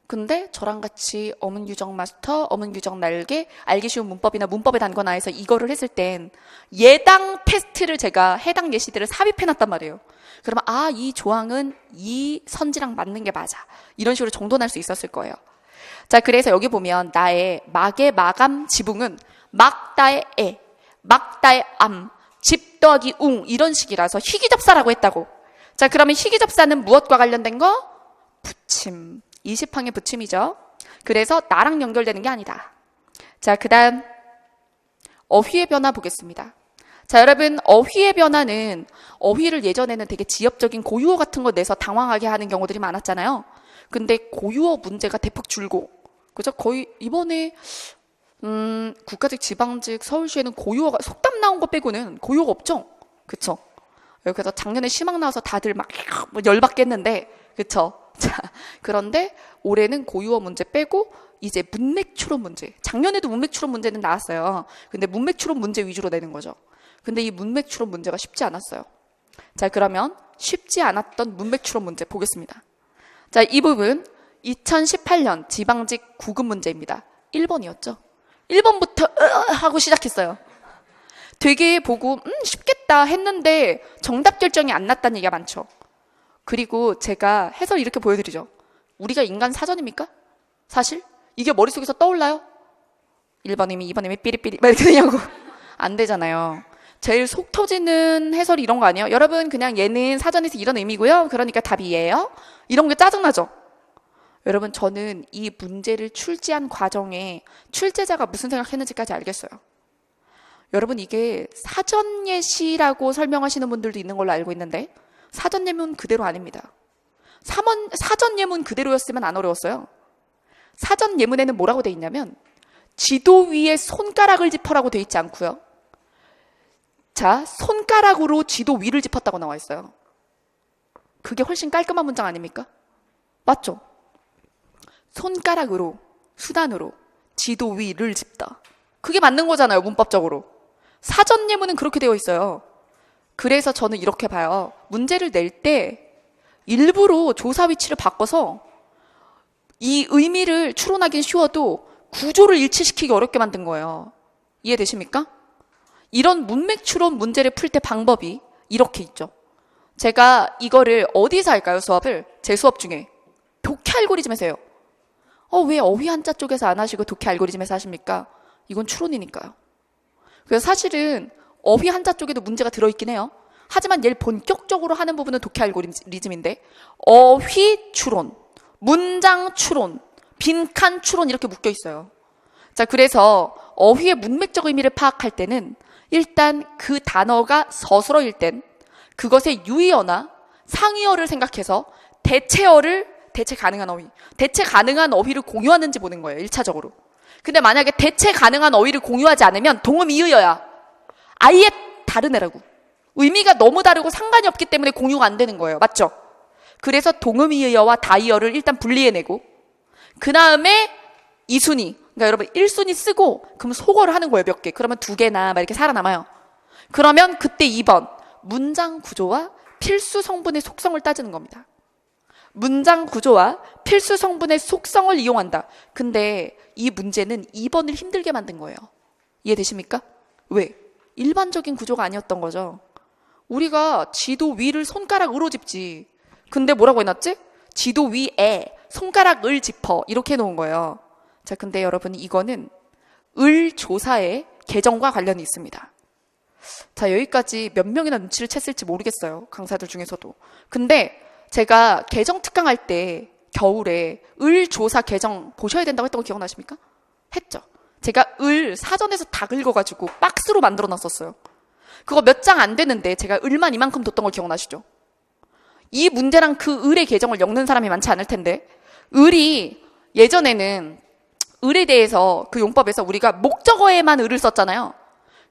근데 저랑 같이 어문 규정 마스터, 어문 규정 날개, 알기 쉬운 문법이나 문법에 단거나 해서 이거를 했을 땐 예당 테스트를 제가 해당 예시들을 삽입해놨단 말이에요. 그러면 이 조항은 이 선지랑 맞는 게 맞아. 이런 식으로 정돈할 수 있었을 거예요. 자, 그래서 여기 보면 나의 막의 마감 지붕은 막다의 에, 막다의 암, 집 더하기 웅 이런 식이라서 희귀접사라고 했다고. 자, 그러면 희귀접사는 무엇과 관련된 거? 붙임. 20항의 붙임이죠. 그래서 나랑 연결되는 게 아니다. 자, 그 다음 어휘의 변화 보겠습니다. 자, 여러분 어휘의 변화는 어휘를 예전에는 되게 지엽적인 고유어 같은 거 내서 당황하게 하는 경우들이 많았잖아요. 근데 고유어 문제가 대폭 줄고 그죠? 거의 이번에 국가직, 지방직, 서울시에는 고유어가 속담 나온 거 빼고는 고유어가 없죠? 그쵸? 그래서 작년에 시막 나와서 다들 막 열받겠는데 그쵸? 자, 그런데 올해는 고유어 문제 빼고 이제 문맥 추론 문제. 작년에도 문맥 추론 문제는 나왔어요. 근데 문맥 추론 문제 위주로 내는 거죠. 근데 이 문맥 추론 문제가 쉽지 않았어요. 자, 그러면 쉽지 않았던 문맥 추론 문제 보겠습니다. 자, 이 부분 2018년 지방직 9급 문제입니다. 1번이었죠. 1번부터 하고 시작했어요. 되게 보고 쉽겠다 했는데 정답 결정이 안 났다는 얘기가 많죠. 그리고 제가 해설 이렇게 보여드리죠. 우리가 인간 사전입니까? 사실? 이게 머릿속에서 떠올라요? 1번님이 2번님이 삐리삐리 막 이렇게 되냐고. 안 되잖아요. 제일 속 터지는 해설이 이런 거 아니에요? 여러분 그냥 얘는 사전에서 이런 의미고요. 그러니까 답이 얘예요. 이런 게 짜증나죠? 여러분 저는 이 문제를 출제한 과정에 출제자가 무슨 생각했는지까지 알겠어요. 여러분 이게 사전 예시라고 설명하시는 분들도 있는 걸로 알고 있는데 사전 예문 그대로 아닙니다. 사전 예문 그대로였으면 안 어려웠어요. 사전 예문에는 뭐라고 돼 있냐면 지도 위에 손가락을 짚어라고 돼 있지 않고요. 자, 손가락으로 지도 위를 짚었다고 나와 있어요. 그게 훨씬 깔끔한 문장 아닙니까? 맞죠? 손가락으로, 수단으로 지도 위를 짚다. 그게 맞는 거잖아요, 문법적으로. 사전 예문은 그렇게 되어 있어요. 그래서 저는 이렇게 봐요. 문제를 낼 때 일부러 조사 위치를 바꿔서 이 의미를 추론하기는 쉬워도 구조를 일치시키기 어렵게 만든 거예요. 이해되십니까? 이런 문맥 추론 문제를 풀 때 방법이 이렇게 있죠. 제가 이거를 어디서 할까요, 수업을? 제 수업 중에. 독해 알고리즘에서 해요. 왜 어휘 한자 쪽에서 안 하시고 독해 알고리즘에서 하십니까? 이건 추론이니까요. 그래서 사실은 어휘 한자 쪽에도 문제가 들어있긴 해요. 하지만 얘를 본격적으로 하는 부분은 독해 알고리즘인데 어휘 추론, 문장 추론, 빈칸 추론 이렇게 묶여 있어요. 자, 그래서 어휘의 문맥적 의미를 파악할 때는 일단 그 단어가 서술어일 땐 그것의 유의어나 상위어를 생각해서 대체 가능한 어휘를 공유하는지 보는 거예요, 1차적으로. 근데 만약에 대체 가능한 어휘를 공유하지 않으면 동음이의어야. 아예 다른 애라고. 의미가 너무 다르고 상관이 없기 때문에 공유가 안 되는 거예요. 맞죠? 그래서 동음이의어와 다이어를 일단 분리해내고 그 다음에 2순위, 그러니까 여러분 1순위 쓰고 그럼 속어를 하는 거예요. 몇 개. 그러면 2개나 막 이렇게 살아남아요. 그러면 그때 2번 문장 구조와 필수 성분의 속성을 따지는 겁니다. 문장 구조와 필수 성분의 속성을 이용한다. 근데 이 문제는 2번을 힘들게 만든 거예요. 이해되십니까? 왜? 일반적인 구조가 아니었던 거죠. 우리가 지도 위를 손가락으로 짚지. 근데 뭐라고 해놨지? 지도 위에 손가락을 짚어. 이렇게 해놓은 거예요. 자, 근데 여러분 이거는 을 조사의 개정과 관련이 있습니다. 자, 여기까지 몇 명이나 눈치를 챘을지 모르겠어요. 강사들 중에서도. 근데 제가 개정 특강할 때 겨울에 을 조사 개정 보셔야 된다고 했던 거 기억나십니까? 했죠. 제가 을 사전에서 다 긁어가지고 박스로 만들어 놨었어요. 그거 몇 장 안 되는데 제가 을만 이만큼 뒀던 거 기억나시죠? 이 문제랑 그 을의 개정을 엮는 사람이 많지 않을 텐데 을이 예전에는 을에 대해서 그 용법에서 우리가 목적어에만 을을 썼잖아요.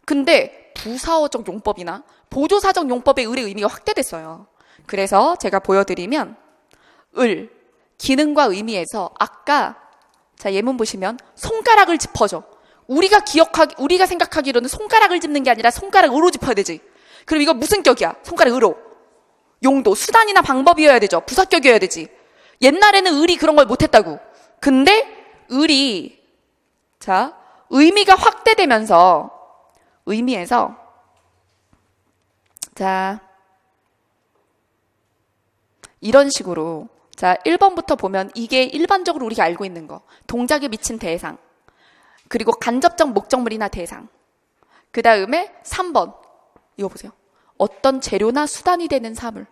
근데 부사어적 용법이나 보조사적 용법의 을의 의미가 확대됐어요. 그래서 제가 보여드리면 을, 기능과 의미에서 아까 자 예문 보시면 손가락을 짚어줘. 우리가 생각하기로는 손가락을 짚는 게 아니라 손가락으로 짚어야 되지. 그럼 이거 무슨 격이야? 손가락으로. 용도, 수단이나 방법이어야 되죠. 부사격이어야 되지. 옛날에는 을이 그런 걸 못했다고. 근데 을이 자 의미가 확대되면서 의미에서 자 이런 식으로 자 1번부터 보면 이게 일반적으로 우리가 알고 있는 거 동작에 미친 대상 그리고 간접적 목적물이나 대상 그 다음에 3번 이거 보세요. 어떤 재료나 수단이 되는 사물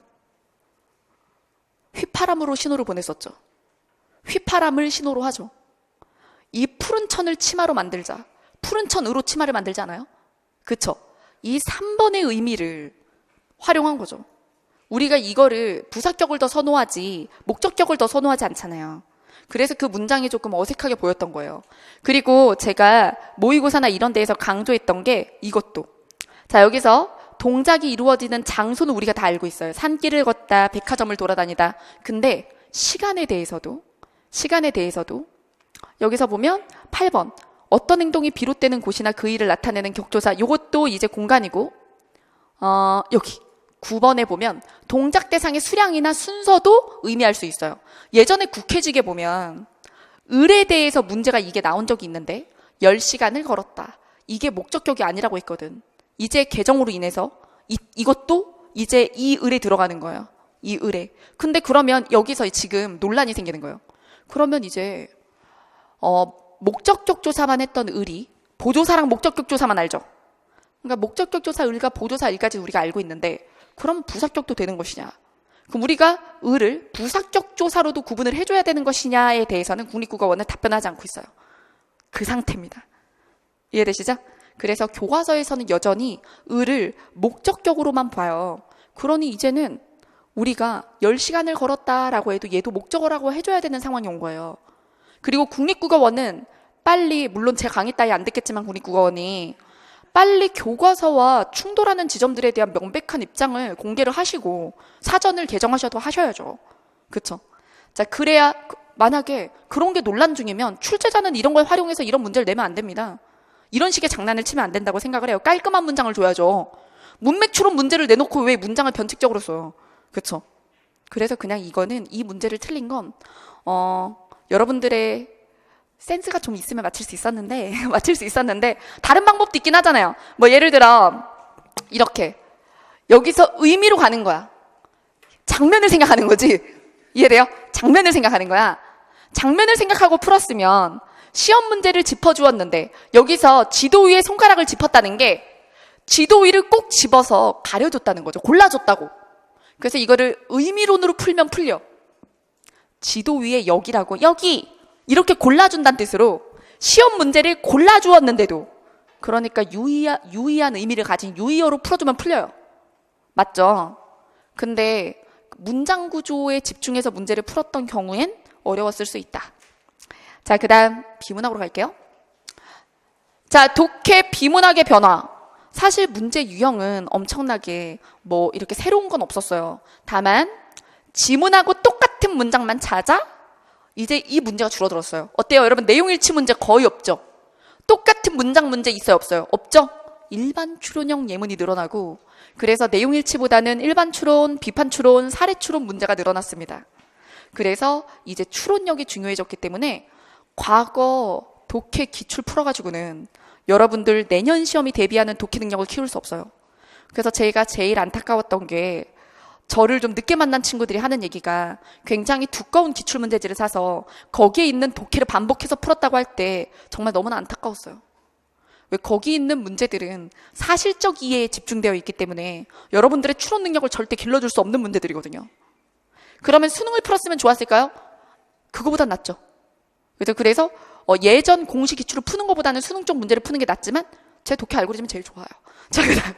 휘파람으로 신호를 보냈었죠. 휘파람을 신호로 하죠. 이 푸른 천을 치마로 만들자. 푸른 천으로 치마를 만들지 않아요? 그쵸? 이 3번의 의미를 활용한 거죠. 우리가 이거를 부사격을 더 선호하지 목적격을 더 선호하지 않잖아요. 그래서 그 문장이 조금 어색하게 보였던 거예요. 그리고 제가 모의고사나 이런 데에서 강조했던 게 이것도 자 여기서 동작이 이루어지는 장소는 우리가 다 알고 있어요. 산길을 걷다, 백화점을 돌아다니다. 근데 시간에 대해서도 여기서 보면 8번 어떤 행동이 비롯되는 곳이나 그 일을 나타내는 격조사 이것도 이제 공간이고 여기 9번에 보면 동작 대상의 수량이나 순서도 의미할 수 있어요. 예전에 국회직에 보면 을에 대해서 문제가 이게 나온 적이 있는데 10시간을 걸었다. 이게 목적격이 아니라고 했거든. 이제 개정으로 인해서 이것도 이제 이 을에 들어가는 거예요. 이 을에. 근데 그러면 여기서 지금 논란이 생기는 거예요. 그러면 이제 목적격 조사만 했던 을이 보조사랑 목적격 조사만 알죠. 그러니까 목적격 조사 을과 보조사 을까지 우리가 알고 있는데 그럼 부사격도 되는 것이냐? 그럼 우리가 을을 부사격 조사로도 구분을 해줘야 되는 것이냐에 대해서는 국립국어원은 답변하지 않고 있어요. 그 상태입니다. 이해되시죠? 그래서 교과서에서는 여전히 을을 목적격으로만 봐요. 그러니 이제는 우리가 10시간을 걸었다라고 해도 얘도 목적어라고 해줘야 되는 상황이 온 거예요. 그리고 국립국어원은 빨리 물론 제 강의 따위 안 듣겠지만 국립국어원이 빨리 교과서와 충돌하는 지점들에 대한 명백한 입장을 공개를 하시고 사전을 개정하셔도 하셔야죠. 그쵸? 자, 그래야 만약에 그런 게 논란 중이면 출제자는 이런 걸 활용해서 이런 문제를 내면 안 됩니다. 이런 식의 장난을 치면 안 된다고 생각을 해요. 깔끔한 문장을 줘야죠. 문맥 추론 문제를 내놓고 왜 문장을 변칙적으로 써요? 그쵸? 그래서 그냥 이거는 이 문제를 틀린 건 여러분들의 센스가 좀 있으면 맞출 수 있었는데 다른 방법도 있긴 하잖아요. 뭐 예를 들어 이렇게 여기서 의미로 가는 거야. 장면을 생각하는 거지. 이해돼요? 장면을 생각하는 거야. 장면을 생각하고 풀었으면 시험 문제를 짚어주었는데 여기서 지도 위에 손가락을 짚었다는 게 지도 위를 꼭 집어서 가려줬다는 거죠. 골라줬다고. 그래서 이거를 의미론으로 풀면 풀려. 지도 위에 여기라고, 여기! 이렇게 골라준다는 뜻으로 시험 문제를 골라주었는데도, 그러니까 유의한 의미를 가진 유의어로 풀어주면 풀려요. 맞죠? 근데 문장 구조에 집중해서 문제를 풀었던 경우엔 어려웠을 수 있다. 자, 그 다음 비문학으로 갈게요. 자, 독해 비문학의 변화. 사실 문제 유형은 엄청나게 뭐 이렇게 새로운 건 없었어요. 다만 지문하고 똑같은 문장만 찾아 이제 이 문제가 줄어들었어요. 어때요? 여러분 내용 일치 문제 거의 없죠? 똑같은 문장 문제 있어요? 없어요? 없죠? 일반 추론형 예문이 늘어나고, 그래서 내용 일치보다는 일반 추론, 비판 추론, 사례 추론 문제가 늘어났습니다. 그래서 이제 추론력이 중요해졌기 때문에 과거 독해 기출 풀어가지고는 여러분들 내년 시험이 대비하는 독해 능력을 키울 수 없어요. 그래서 제가 제일 안타까웠던 게, 저를 좀 늦게 만난 친구들이 하는 얘기가 굉장히 두꺼운 기출문제지를 사서 거기에 있는 독해를 반복해서 풀었다고 할 때 정말 너무나 안타까웠어요. 왜 거기 있는 문제들은 사실적 이해에 집중되어 있기 때문에 여러분들의 추론 능력을 절대 길러줄 수 없는 문제들이거든요. 그러면 수능을 풀었으면 좋았을까요? 그거보단 낫죠. 그래서 예전 공식 기출을 푸는 것보다는 수능 쪽 문제를 푸는 게 낫지만 제 독해 알고리즘이 제일 좋아요. 자, 그다음.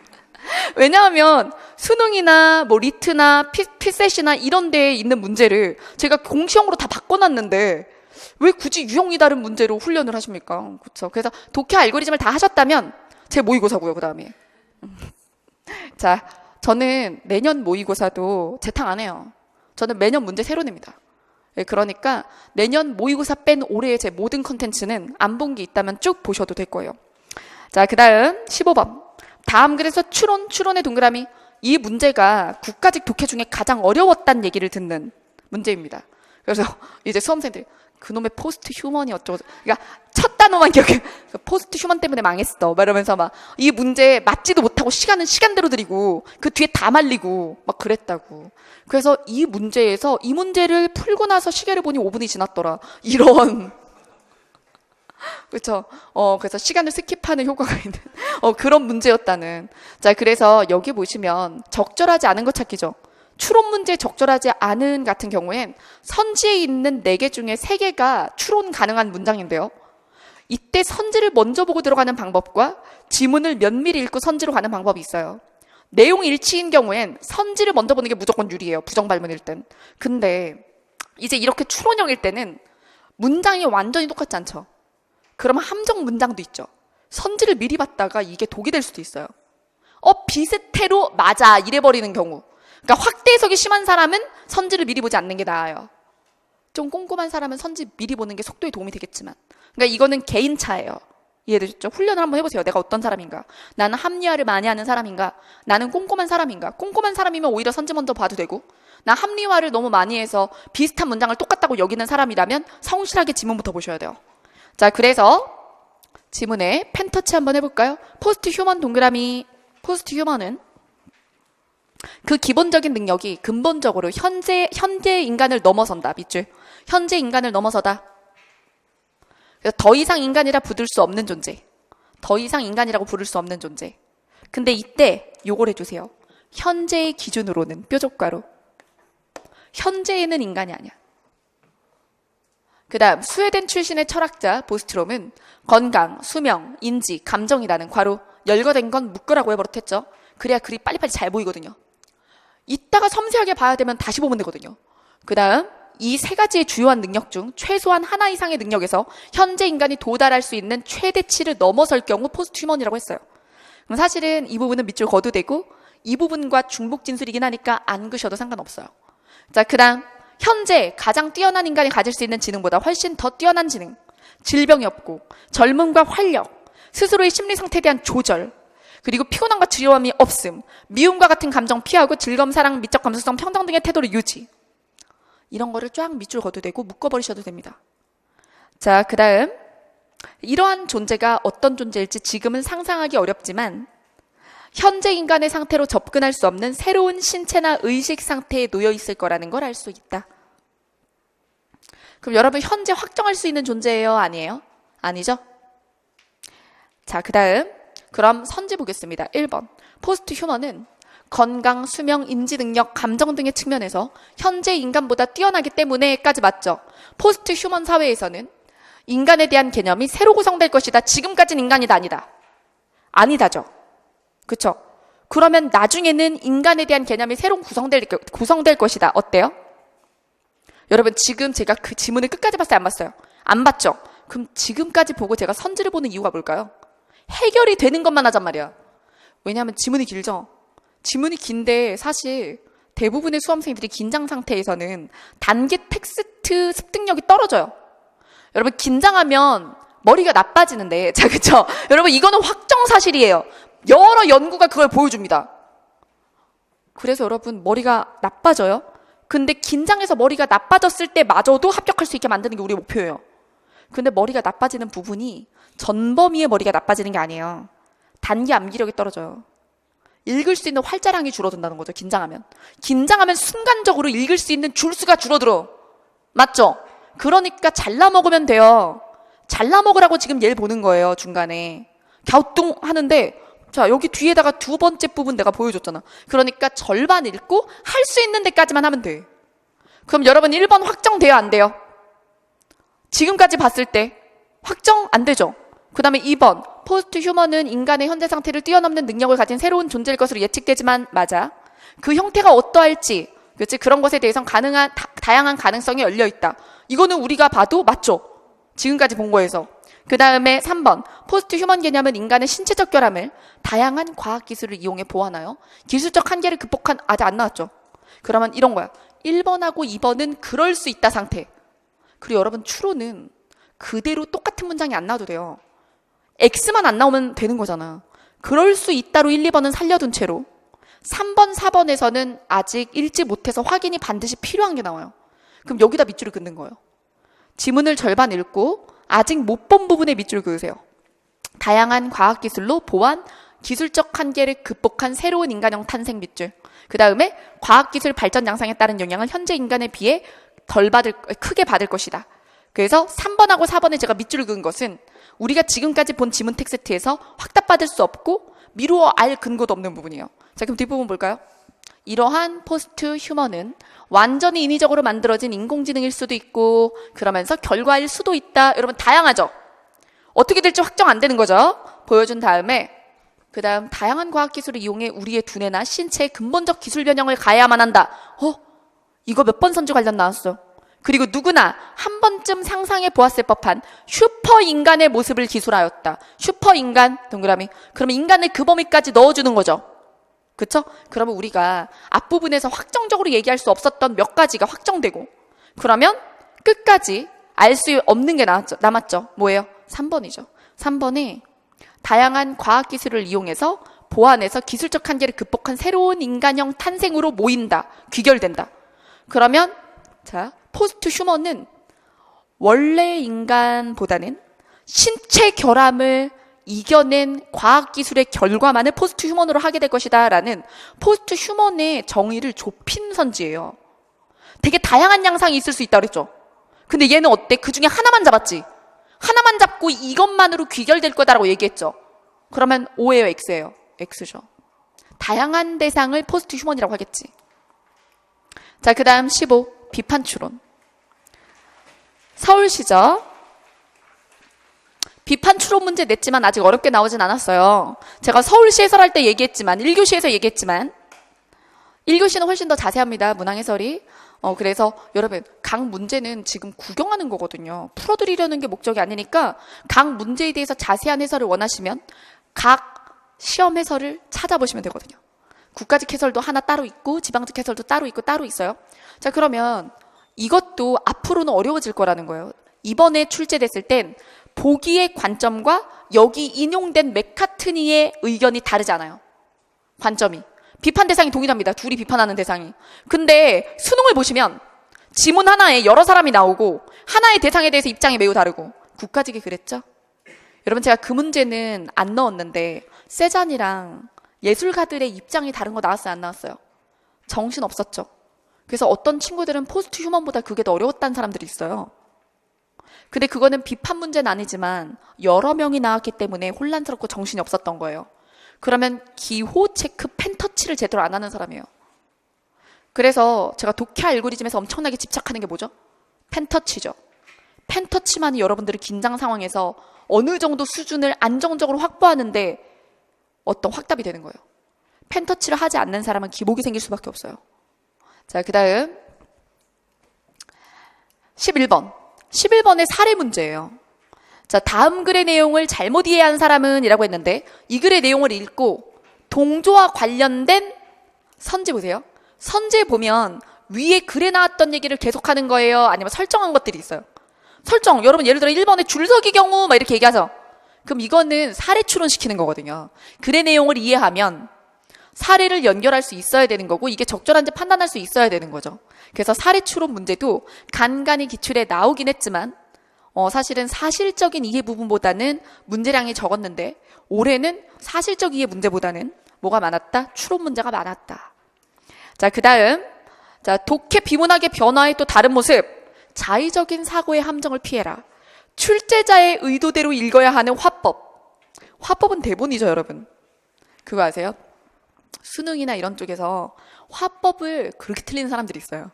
왜냐하면 수능이나 뭐 리트나 피셋이나 이런 데에 있는 문제를 제가 공시형으로 다 바꿔놨는데 왜 굳이 유형이 다른 문제로 훈련을 하십니까? 그렇죠. 그래서 독해 알고리즘을 다 하셨다면 제 모의고사고요. 그 다음에. 자, 저는 내년 모의고사도 재탕 안 해요. 저는 매년 문제 새로 냅니다. 그러니까 내년 모의고사 뺀 올해의 제 모든 컨텐츠는 안 본 게 있다면 쭉 보셔도 될 거예요. 자, 그 다음 15번. 다음 글에서 추론의 동그라미. 이 문제가 국가직 독해 중에 가장 어려웠다는 얘기를 듣는 문제입니다. 그래서 이제 수험생들이 그놈의 포스트 휴먼이 어쩌고, 그러니까 첫 단어만 기억해. 포스트 휴먼 때문에 망했어. 막 이러면서 막 이 문제 맞지도 못하고 시간은 시간대로 들이고 그 뒤에 다 말리고 막 그랬다고. 그래서 이 문제에서 이 문제를 풀고 나서 시계를 보니 5분이 지났더라. 이런. 그렇죠. 그래서 시간을 스킵하는 효과가 있는 그런 문제였다는. 자, 그래서 여기 보시면 적절하지 않은 거 찾기죠. 추론 문제 적절하지 않은 같은 경우엔 선지에 있는 4개 중에 3개가 추론 가능한 문장인데요. 이때 선지를 먼저 보고 들어가는 방법과 지문을 면밀히 읽고 선지로 가는 방법이 있어요. 내용 일치인 경우엔 선지를 먼저 보는 게 무조건 유리해요. 부정발문일 땐. 근데 이제 이렇게 추론형일 때는 문장이 완전히 똑같지 않죠. 그러면 함정 문장도 있죠. 선지를 미리 봤다가 이게 독이 될 수도 있어요. 비슷해로 맞아 이래버리는 경우. 그러니까 확대 해석이 심한 사람은 선지를 미리 보지 않는 게 나아요. 좀 꼼꼼한 사람은 선지 미리 보는 게 속도에 도움이 되겠지만. 그러니까 이거는 개인 차예요. 이해되셨죠? 훈련을 한번 해보세요. 내가 어떤 사람인가? 나는 합리화를 많이 하는 사람인가? 나는 꼼꼼한 사람인가? 꼼꼼한 사람이면 오히려 선지 먼저 봐도 되고, 나 합리화를 너무 많이 해서 비슷한 문장을 똑같다고 여기는 사람이라면 성실하게 지문부터 보셔야 돼요. 자, 그래서 지문에 펜 터치 한번 해볼까요? 포스트 휴먼 동그라미. 포스트 휴먼은 그 기본적인 능력이 근본적으로 현재 인간을 넘어선다. 밑줄. 현재 인간을 넘어서다. 그래서 더 이상 인간이라 부를 수 없는 존재. 더 이상 인간이라고 부를 수 없는 존재. 근데 이때 요걸 해주세요. 현재의 기준으로는 뾰족가로. 현재에는 인간이 아니야. 그 다음 스웨덴 출신의 철학자 보스트롬은 건강, 수명, 인지, 감정이라는 괄호 열거된 건 묶으라고 해버릇했죠. 그래야 글이 빨리빨리 잘 보이거든요. 이따가 섬세하게 봐야 되면 다시 보면 되거든요. 그 다음 이 3가지의 주요한 능력 중 최소한 하나 이상의 능력에서 현재 인간이 도달할 수 있는 최대치를 넘어설 경우 포스트 휴먼이라고 했어요. 그럼 사실은 이 부분은 밑줄 거도 되고 이 부분과 중복 진술이긴 하니까 안 그셔도 상관없어요. 자, 그 다음 현재 가장 뛰어난 인간이 가질 수 있는 지능보다 훨씬 더 뛰어난 지능, 질병이 없고 젊음과 활력, 스스로의 심리 상태에 대한 조절, 그리고 피곤함과 지루함이 없음, 미움과 같은 감정 피하고 즐거움, 사랑, 미적 감수성, 평등 등의 태도를 유지. 이런 거를 쫙 밑줄 거도 되고 묶어버리셔도 됩니다. 자, 그 다음 이러한 존재가 어떤 존재일지 지금은 상상하기 어렵지만 현재 인간의 상태로 접근할 수 없는 새로운 신체나 의식 상태에 놓여 있을 거라는 걸 알 수 있다. 그럼 여러분 현재 확정할 수 있는 존재예요? 아니에요? 아니죠? 자, 그 다음 그럼 선지 보겠습니다. 1번 포스트 휴먼은 건강, 수명, 인지 능력, 감정 등의 측면에서 현재 인간보다 뛰어나기 때문에까지 맞죠? 포스트 휴먼 사회에서는 인간에 대한 개념이 새로 구성될 것이다. 지금까지는 인간이다. 아니다. 아니다죠. 그쵸? 그러면 나중에는 인간에 대한 개념이 새로 구성될 것이다. 어때요? 여러분 지금 제가 그 지문을 끝까지 봤어요? 안 봤어요? 안 봤죠? 그럼 지금까지 보고 제가 선지를 보는 이유가 뭘까요? 해결이 되는 것만 하잔 말이야. 왜냐하면 지문이 길죠? 지문이 긴데 사실 대부분의 수험생들이 긴장 상태에서는 단기 텍스트 습득력이 떨어져요. 여러분 긴장하면 머리가 나빠지는데, 자, 그쵸? 여러분 이거는 확정 사실이에요. 여러 연구가 그걸 보여줍니다. 그래서 여러분 머리가 나빠져요. 근데 긴장해서 머리가 나빠졌을 때마저도 합격할 수 있게 만드는 게 우리의 목표예요. 근데 머리가 나빠지는 부분이 전범위의 머리가 나빠지는 게 아니에요. 단기 암기력이 떨어져요. 읽을 수 있는 활자량이 줄어든다는 거죠. 긴장하면 순간적으로 읽을 수 있는 줄수가 줄어들어. 맞죠? 그러니까 잘라 먹으면 돼요. 잘라 먹으라고 지금 얘를 보는 거예요. 중간에 갸우뚱하는데, 자, 여기 뒤에다가 두 번째 부분 내가 보여줬잖아. 그러니까 절반 읽고 할 수 있는 데까지만 하면 돼. 그럼 여러분 1번 확정돼요? 안 돼요? 지금까지 봤을 때 확정 안 되죠? 그 다음에 2번 포스트 휴먼은 인간의 현재 상태를 뛰어넘는 능력을 가진 새로운 존재일 것으로 예측되지만 맞아. 그 형태가 어떠할지, 그렇지? 그런 것에 대해서는 다양한 가능성이 열려있다. 이거는 우리가 봐도 맞죠? 지금까지 본 거에서. 그 다음에 3번 포스트 휴먼 개념은 인간의 신체적 결함을 다양한 과학기술을 이용해 보완하여 기술적 한계를 극복한, 아직 안 나왔죠? 그러면 이런 거야. 1번하고 2번은 그럴 수 있다 상태. 그리고 여러분 추론은 그대로 똑같은 문장이 안 나와도 돼요. X만 안 나오면 되는 거잖아. 그럴 수 있다로 1, 2번은 살려둔 채로 3번, 4번에서는 아직 읽지 못해서 확인이 반드시 필요한 게 나와요. 그럼 여기다 밑줄을 긋는 거예요. 지문을 절반 읽고 아직 못 본 부분에 밑줄 그으세요. 다양한 과학기술로 보완, 기술적 한계를 극복한 새로운 인간형 탄생 밑줄. 그 다음에 과학기술 발전 양상에 따른 영향을 현재 인간에 비해 크게 받을 것이다. 그래서 3번하고 4번에 제가 밑줄을 그은 것은 우리가 지금까지 본 지문 텍스트에서 확답받을 수 없고 미루어 알 근거도 없는 부분이에요. 자, 그럼 뒷부분 볼까요? 이러한 포스트 휴먼은 완전히 인위적으로 만들어진 인공지능일 수도 있고 그러면서 결과일 수도 있다. 여러분 다양하죠? 어떻게 될지 확정 안 되는 거죠? 보여준 다음에 그 다음 다양한 과학기술을 이용해 우리의 두뇌나 신체에 근본적 기술 변형을 가해야만 한다. 이거 몇 번 선지 관련 나왔어. 그리고 누구나 한 번쯤 상상해 보았을 법한 슈퍼인간의 모습을 기술하였다. 슈퍼인간 동그라미. 그러면 인간을 그 범위까지 넣어주는 거죠. 그쵸? 그러면 우리가 앞부분에서 확정적으로 얘기할 수 없었던 몇 가지가 확정되고 그러면 끝까지 알 수 없는 게 남았죠. 뭐예요? 3번이죠. 3번에 다양한 과학기술을 이용해서 보완해서 기술적 한계를 극복한 새로운 인간형 탄생으로 모인다. 귀결된다. 그러면 자, 포스트 휴먼은 원래 인간보다는 신체 결함을 이겨낸 과학기술의 결과만을 포스트 휴먼으로 하게 될 것이다 라는 포스트 휴먼의 정의를 좁힌 선지예요. 되게 다양한 양상이 있을 수 있다고 그랬죠. 근데 얘는 어때? 그 중에 하나만 잡았지. 하나만 잡고 이것만으로 귀결될 거다라고 얘기했죠. 그러면 O예요? X예요? X죠. 다양한 대상을 포스트 휴먼이라고 하겠지. 자, 그 다음 15 비판 추론. 서울시죠. 비판 추론 문제 냈지만 아직 어렵게 나오진 않았어요. 제가 서울시 해설할 때 얘기했지만 1교시에서 얘기했지만 1교시는 훨씬 더 자세합니다. 문항 해설이. 그래서 여러분 각 문제는 지금 구경하는 거거든요. 풀어드리려는 게 목적이 아니니까 각 문제에 대해서 자세한 해설을 원하시면 각 시험 해설을 찾아보시면 되거든요. 국가직 해설도 하나 따로 있고 지방직 해설도 따로 있고 따로 있어요. 자, 그러면 이것도 앞으로는 어려워질 거라는 거예요. 이번에 출제됐을 땐 보기의 관점과 여기 인용된 맥카트니의 의견이 다르잖아요. 관점이. 비판 대상이 동일합니다. 둘이 비판하는 대상이. 근데 수능을 보시면 지문 하나에 여러 사람이 나오고 하나의 대상에 대해서 입장이 매우 다르고 국가직이 그랬죠? 여러분 제가 그 문제는 안 넣었는데 세잔이랑 예술가들의 입장이 다른 거 나왔어요, 안 나왔어요? 정신 없었죠. 그래서 어떤 친구들은 포스트 휴먼보다 그게 더 어려웠다는 사람들이 있어요. 근데 그거는 비판 문제는 아니지만 여러 명이 나왔기 때문에 혼란스럽고 정신이 없었던 거예요. 그러면 기호 체크 펜터치를 제대로 안 하는 사람이에요. 그래서 제가 독해 알고리즘에서 엄청나게 집착하는 게 뭐죠? 펜터치죠. 펜터치만이 여러분들의 긴장 상황에서 어느 정도 수준을 안정적으로 확보하는데 어떤 확답이 되는 거예요. 펜터치를 하지 않는 사람은 기복이 생길 수밖에 없어요. 자, 그 다음 11번. 11번의 사례 문제예요. 자, 다음 글의 내용을 잘못 이해한 사람은 이라고 했는데 이 글의 내용을 읽고 동조와 관련된 선지 보세요. 선지에 보면 위에 글에 나왔던 얘기를 계속하는 거예요? 아니면 설정한 것들이 있어요? 설정. 여러분 예를 들어 1번에 줄서기 경우 막 이렇게 얘기하죠. 그럼 이거는 사례 추론시키는 거거든요. 글의 내용을 이해하면 사례를 연결할 수 있어야 되는 거고 이게 적절한지 판단할 수 있어야 되는 거죠. 그래서 사례 추론 문제도 간간히 기출에 나오긴 했지만 사실은 사실적인 이해 부분보다는 문제량이 적었는데 올해는 사실적 이해 문제보다는 뭐가 많았다? 추론 문제가 많았다. 자, 그 다음 자, 독해 비문학의 변화의 또 다른 모습. 자의적인 사고의 함정을 피해라. 출제자의 의도대로 읽어야 하는 화법. 화법은 대본이죠, 여러분. 그거 아세요? 수능이나 이런 쪽에서 화법을 그렇게 틀리는 사람들이 있어요.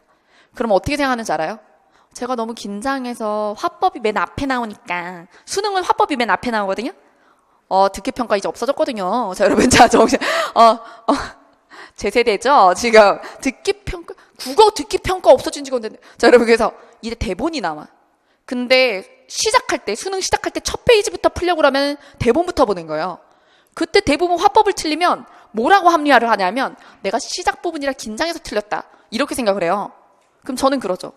그럼 어떻게 생각하는지 알아요? 제가 너무 긴장해서 화법이 맨 앞에 나오니까 수능은 화법이 맨 앞에 나오거든요. 듣기평가 이제 없어졌거든요. 자, 여러분, 자, 정신, 제 세대죠? 지금 듣기평가, 국어 듣기평가 없어진 지가 없는데. 자, 여러분, 그래서 이제 대본이 나와. 근데 시작할 때, 수능 시작할 때 첫 페이지부터 풀려고 그러면 대본부터 보는 거예요. 그때 대부분 화법을 틀리면 뭐라고 합리화를 하냐면 내가 시작 부분이라 긴장해서 틀렸다. 이렇게 생각을 해요. 그럼 저는 그러죠.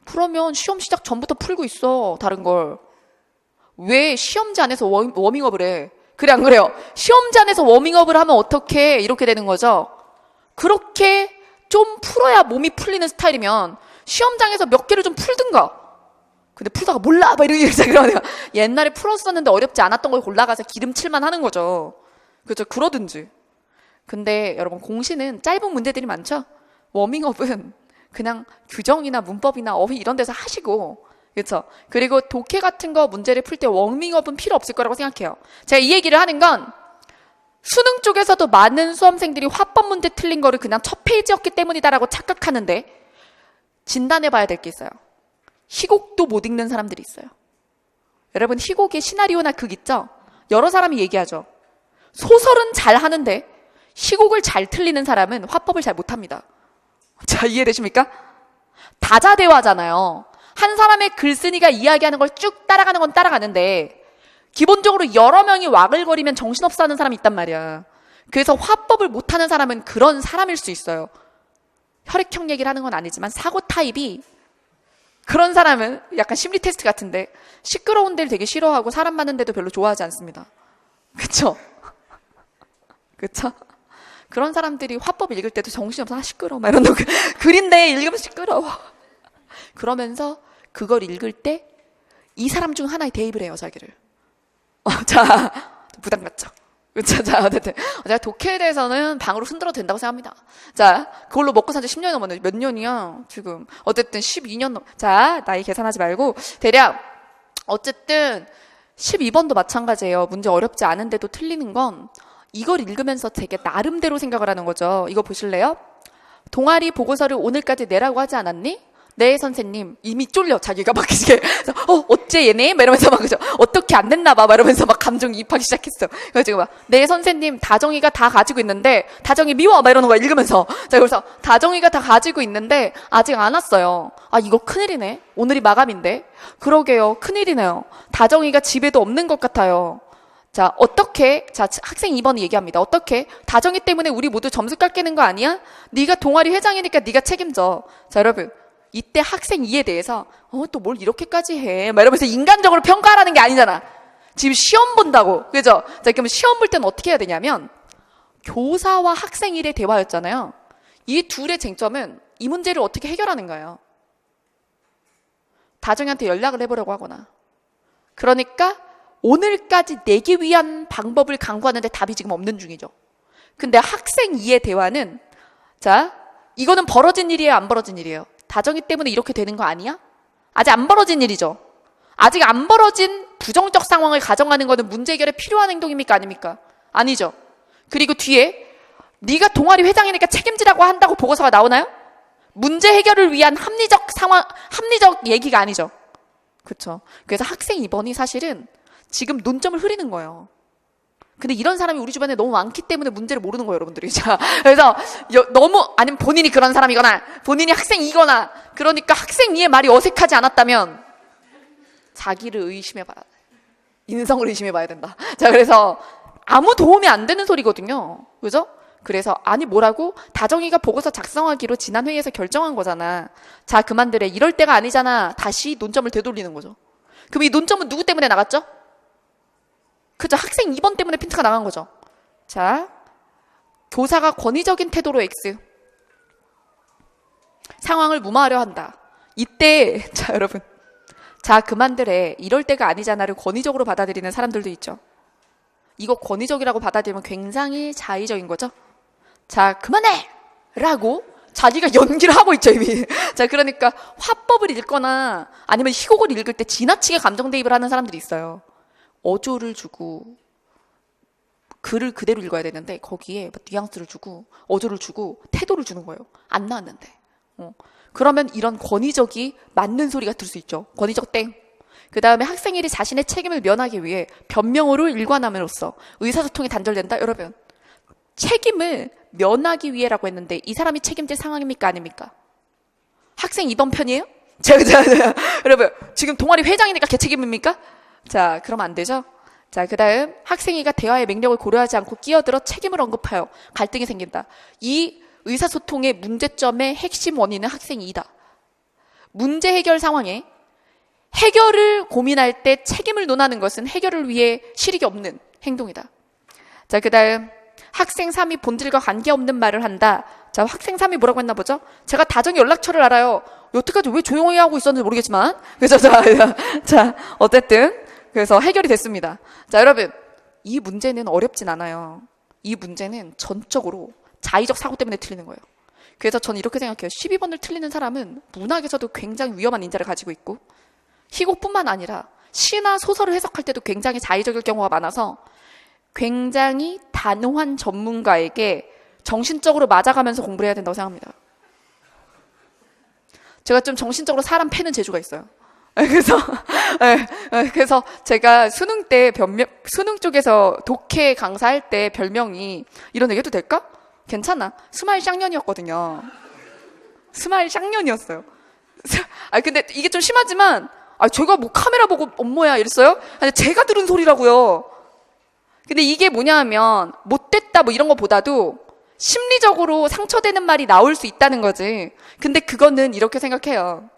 그러면 시험 시작 전부터 풀고 있어, 다른 걸. 왜 시험지 안에서 워밍업을 해? 그래, 안 그래요? 시험지 안에서 워밍업을 하면 어떡해? 이렇게 되는 거죠. 그렇게 좀 풀어야 몸이 풀리는 스타일이면 시험장에서 몇 개를 좀 풀든가. 근데 풀다가 몰라! 막 이러기 시작하면 옛날에 풀었었는데 어렵지 않았던 걸 골라가서 기름칠만 하는 거죠. 그렇죠? 그러든지. 근데 여러분, 공시는 짧은 문제들이 많죠? 워밍업은 그냥 규정이나 문법이나 어휘 이런 데서 하시고, 그렇죠? 그리고 독해 같은 거 문제를 풀 때 워밍업은 필요 없을 거라고 생각해요. 제가 이 얘기를 하는 건 수능 쪽에서도 많은 수험생들이 화법 문제 틀린 거를 그냥 첫 페이지였기 때문이다라고 착각하는데 진단해 봐야 될 게 있어요. 희곡도 못 읽는 사람들이 있어요. 여러분, 희곡의 시나리오나 극 있죠? 여러 사람이 얘기하죠. 소설은 잘 하는데 희곡을 잘 틀리는 사람은 화법을 잘 못합니다. 자, 이해되십니까? 다자대화잖아요. 한 사람의 글쓴이가 이야기하는 걸 쭉 따라가는 건 따라가는데 기본적으로 여러 명이 와글거리면 정신없어 하는 사람이 있단 말이야. 그래서 화법을 못하는 사람은 그런 사람일 수 있어요. 혈액형 얘기를 하는 건 아니지만 사고 타입이 그런 사람은 약간 심리 테스트 같은데 시끄러운 데를 되게 싫어하고 사람 많은 데도 별로 좋아하지 않습니다. 그쵸? 그쵸? 그런 사람들이 화법 읽을 때도 정신없어. 시끄러워. 막 이런 거. 글인데 읽으면 시끄러워. 그러면서 그걸 읽을 때 이 사람 중 하나에 대입을 해요, 자기를. 자, 부담 갖죠. 그쵸? 자, 어쨌든. 제가 독해에 대해서는 방으로 흔들어도 된다고 생각합니다. 자, 그걸로 먹고 산 지 10년이 넘었는데, 몇 년이야, 지금. 어쨌든 12년 자, 나이 계산하지 말고, 대략, 어쨌든, 12번도 마찬가지예요. 문제 어렵지 않은데도 틀리는 건, 이걸 읽으면서 되게 나름대로 생각을 하는 거죠. 이거 보실래요? 동아리 보고서를 오늘까지 내라고 하지 않았니? 네, 선생님. 이미 쫄려, 자기가 막 이게. 어째 얘네? 막 이러면서 막, 그죠? 어떻게 안 됐나 봐. 막 이러면서 막 감정이입하기 시작했어. 그래가지고 막, 네, 선생님, 다정이가 다 가지고 있는데, 다정이 미워! 막 이러는 거야, 읽으면서. 자, 그래서, 다정이가 다 가지고 있는데, 아직 안 왔어요. 아, 이거 큰일이네. 오늘이 마감인데. 그러게요. 큰일이네요. 다정이가 집에도 없는 것 같아요. 자, 어떻게? 자, 학생 2번이 얘기합니다. 어떻게? 다정이 때문에 우리 모두 점수 깎이는 거 아니야? 네가 동아리 회장이니까 네가 책임져. 자, 여러분. 이때 학생 2에 대해서 또 뭘 이렇게까지 해? 막 이러면서 인간적으로 평가하라는 게 아니잖아. 지금 시험 본다고. 그죠? 자, 그럼 시험 볼 때는 어떻게 해야 되냐면 교사와 학생 1의 대화였잖아요. 이 둘의 쟁점은 이 문제를 어떻게 해결하는 거예요. 다정이한테 연락을 해보려고 하거나. 그러니까 오늘까지 내기 위한 방법을 강구하는데 답이 지금 없는 중이죠. 근데 학생 2의 대화는, 자, 이거는 벌어진 일이에요, 안 벌어진 일이에요? 다정이 때문에 이렇게 되는 거 아니야? 아직 안 벌어진 일이죠. 아직 안 벌어진 부정적 상황을 가정하는 거는 문제 해결에 필요한 행동입니까, 아닙니까? 아니죠. 그리고 뒤에 네가 동아리 회장이니까 책임지라고 한다고 보고서가 나오나요? 문제 해결을 위한 합리적 상황, 합리적 얘기가 아니죠. 그렇죠. 그래서 학생 2번이 사실은 지금 논점을 흐리는 거예요. 근데 이런 사람이 우리 주변에 너무 많기 때문에 문제를 모르는 거예요, 여러분들이. 자, 그래서 너무, 아니면 본인이 그런 사람이거나 본인이 학생이거나, 그러니까 학생 2의 말이 어색하지 않았다면 자기를 의심해봐야 돼. 인성을 의심해봐야 된다. 자, 그래서 아무 도움이 안 되는 소리거든요. 그죠? 그래서 아니 뭐라고? 다정이가 보고서 작성하기로 지난 회의에서 결정한 거잖아. 자, 그만들래. 이럴 때가 아니잖아. 다시 논점을 되돌리는 거죠. 그럼 이 논점은 누구 때문에 나갔죠? 그죠? 학생 2번 때문에 핀트가 나간 거죠. 자, 교사가 권위적인 태도로 X. 상황을 무마하려 한다. 이때, 자, 여러분. 자, 그만들래. 이럴 때가 아니잖아를 권위적으로 받아들이는 사람들도 있죠. 이거 권위적이라고 받아들이면 굉장히 자의적인 거죠. 자, 그만해! 라고 자기가 연기를 하고 있죠, 이미. 자, 그러니까 화법을 읽거나 아니면 희곡을 읽을 때 지나치게 감정 대입을 하는 사람들이 있어요. 어조를 주고 글을 그대로 읽어야 되는데 거기에 뉘앙스를 주고 어조를 주고 태도를 주는 거예요. 안 나왔는데. 그러면 이런 권위적이 맞는 소리가 들 수 있죠. 권위적 땡. 그 다음에 학생 1이 자신의 책임을 면하기 위해 변명으로 일관함으로써 의사소통이 단절된다. 여러분, 책임을 면하기 위해라고 했는데 이 사람이 책임질 상황입니까, 아닙니까? 학생 2번 편이에요? 자, 여러분, 지금 동아리 회장이니까 걔 책임입니까? 자, 그러면 안 되죠? 자, 그 다음 학생이가 대화의 맥락을 고려하지 않고 끼어들어 책임을 언급하여 갈등이 생긴다. 이 의사소통의 문제점의 핵심 원인은 학생 2다. 문제 해결 상황에 해결을 고민할 때 책임을 논하는 것은 해결을 위해 실익이 없는 행동이다. 자, 그 다음 학생 3이 본질과 관계없는 말을 한다. 자, 학생 3이 뭐라고 했나 보죠? 제가 다정이 연락처를 알아요. 여태까지 왜 조용히 하고 있었는지 모르겠지만. 그래서 자, 어쨌든 그래서 해결이 됐습니다. 자, 여러분, 이 문제는 어렵진 않아요. 이 문제는 전적으로 자의적 사고 때문에 틀리는 거예요. 그래서 저는 이렇게 생각해요. 12번을 틀리는 사람은 문학에서도 굉장히 위험한 인자를 가지고 있고 희곡뿐만 아니라 시나 소설을 해석할 때도 굉장히 자의적일 경우가 많아서 굉장히 단호한 전문가에게 정신적으로 맞아가면서 공부를 해야 된다고 생각합니다. 제가 좀 정신적으로 사람 패는 재주가 있어요. 그래서 제가 수능 때 수능 쪽에서 독해 강사할 때 별명이 이런 얘기 해도 될까? 괜찮아. 스마일 쌍년이었거든요. 스마일 쌍년이었어요. 근데 이게 좀 심하지만 제가 뭐 카메라 보고 엄마야 이랬어요? 아니, 제가 들은 소리라고요. 근데 이게 뭐냐 하면 못됐다 뭐 이런 거보다도 심리적으로 상처되는 말이 나올 수 있다는 거지. 근데 그거는 이렇게 생각해요.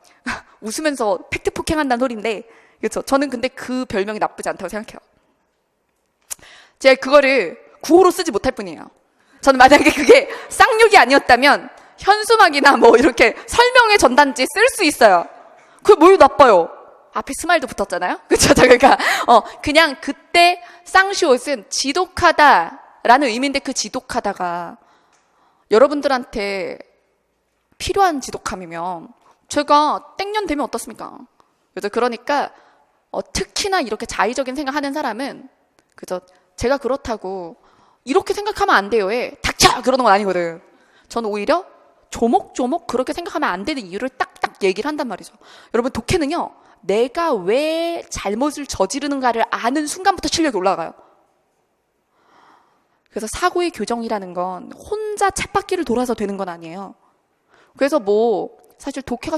웃으면서 팩트 폭행한다는 소리인데, 그렇죠? 저는 근데 그 별명이 나쁘지 않다고 생각해요. 제가 그거를 구호로 쓰지 못할 뿐이에요. 저는 만약에 그게 쌍욕이 아니었다면 현수막이나 뭐 이렇게 설명의 전단지 쓸 수 있어요. 그게 뭘 나빠요? 앞에 스마일도 붙었잖아요. 그렇죠? 그러니까 그냥 그때 쌍시옷은 지독하다라는 의미인데 그 지독하다가 여러분들한테 필요한 지독함이면 제가 땡년 되면 어떻습니까? 그래서 그러니까 특히나 이렇게 자의적인 생각하는 사람은 그죠? 제가 그렇다고 이렇게 생각하면 안 돼요에 닥쳐! 그러는 건 아니거든. 저는 오히려 조목조목 그렇게 생각하면 안 되는 이유를 딱딱 얘기를 한단 말이죠. 여러분, 독해는요, 내가 왜 잘못을 저지르는가를 아는 순간부터 실력이 올라가요. 그래서 사고의 교정이라는 건 혼자 쳇바퀴를 돌아서 되는 건 아니에요. 그래서 뭐 사실 독해가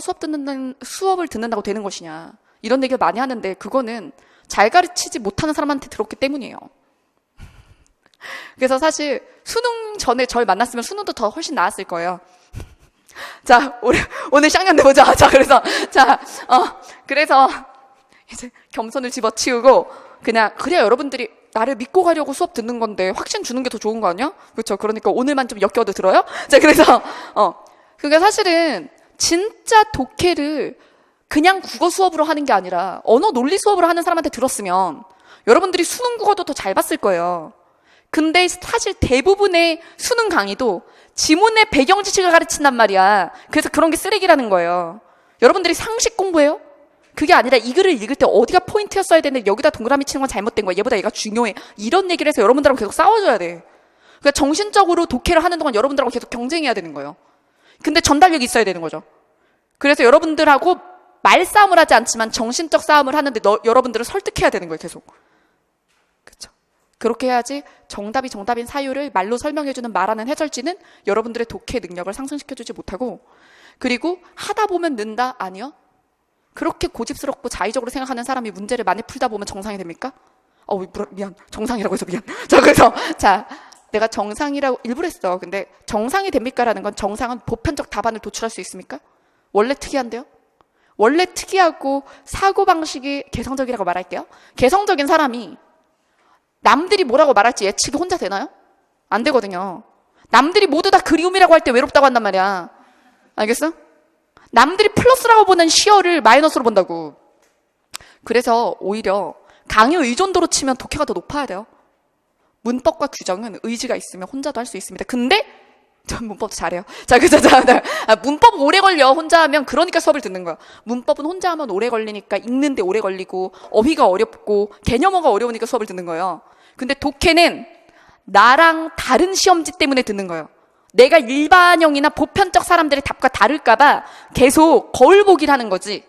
수업을 듣는다고 되는 것이냐 이런 얘기를 많이 하는데 그거는 잘 가르치지 못하는 사람한테 들었기 때문이에요. 그래서 사실 수능 전에 절 만났으면 수능도 더 훨씬 나았을 거예요. 자, 오늘 쌍년 내보자. 자, 그래서 이제 겸손을 집어치우고 그냥 그래야 여러분들이 나를 믿고 가려고 수업 듣는 건데 확신 주는 게 더 좋은 거 아니야? 그렇죠? 그러니까 오늘만 좀 역겨워도 들어요? 자, 그래서 그러니까 사실은 진짜 독해를 그냥 국어 수업으로 하는 게 아니라 언어 논리 수업으로 하는 사람한테 들었으면 여러분들이 수능 국어도 더 잘 봤을 거예요. 근데 사실 대부분의 수능 강의도 지문의 배경 지식을 가르친단 말이야. 그래서 그런 게 쓰레기라는 거예요. 여러분들이 상식 공부해요? 그게 아니라 이 글을 읽을 때 어디가 포인트였어야 되는데 여기다 동그라미 치는 건 잘못된 거야. 얘보다 얘가 중요해. 이런 얘기를 해서 여러분들하고 계속 싸워줘야 돼. 그러니까 정신적으로 독해를 하는 동안 여러분들하고 계속 경쟁해야 되는 거예요. 근데 전달력이 있어야 되는 거죠. 그래서 여러분들하고 말싸움을 하지 않지만 정신적 싸움을 하는데 여러분들을 설득해야 되는 거예요. 계속. 그렇죠? 그렇게 해야지 정답인 사유를 말로 설명해주는 말하는 해설지는 여러분들의 독해 능력을 상승시켜주지 못하고, 그리고 하다 보면 는다? 아니요. 그렇게 고집스럽고 자의적으로 생각하는 사람이 문제를 많이 풀다 보면 정상이 됩니까? 미안. 정상이라고 해서 미안. 내가 정상이라고 일부러 했어. 근데 정상이 됩니까? 라는 건 정상은 보편적 답안을 도출할 수 있습니까? 원래 특이한데요? 원래 특이하고 사고방식이 개성적이라고 말할게요. 개성적인 사람이 남들이 뭐라고 말할지 예측이 혼자 되나요? 안 되거든요. 남들이 모두 다 그리움이라고 할 때 외롭다고 한단 말이야. 알겠어? 남들이 플러스라고 보는 시어를 마이너스로 본다고. 그래서 오히려 강의 의존도로 치면 독해가 더 높아야 돼요. 문법과 규정은 의지가 있으면 혼자도 할 수 있습니다. 근데 전 문법도 잘해요. 문법 오래 걸려. 혼자 하면. 그러니까 수업을 듣는 거야. 문법은 혼자 하면 오래 걸리니까 읽는데 오래 걸리고 어휘가 어렵고 개념어가 어려우니까 수업을 듣는 거예요. 근데 독해는 나랑 다른 시험지 때문에 듣는 거예요. 내가 일반형이나 보편적 사람들의 답과 다를까 봐 계속 거울 보기를 하는 거지.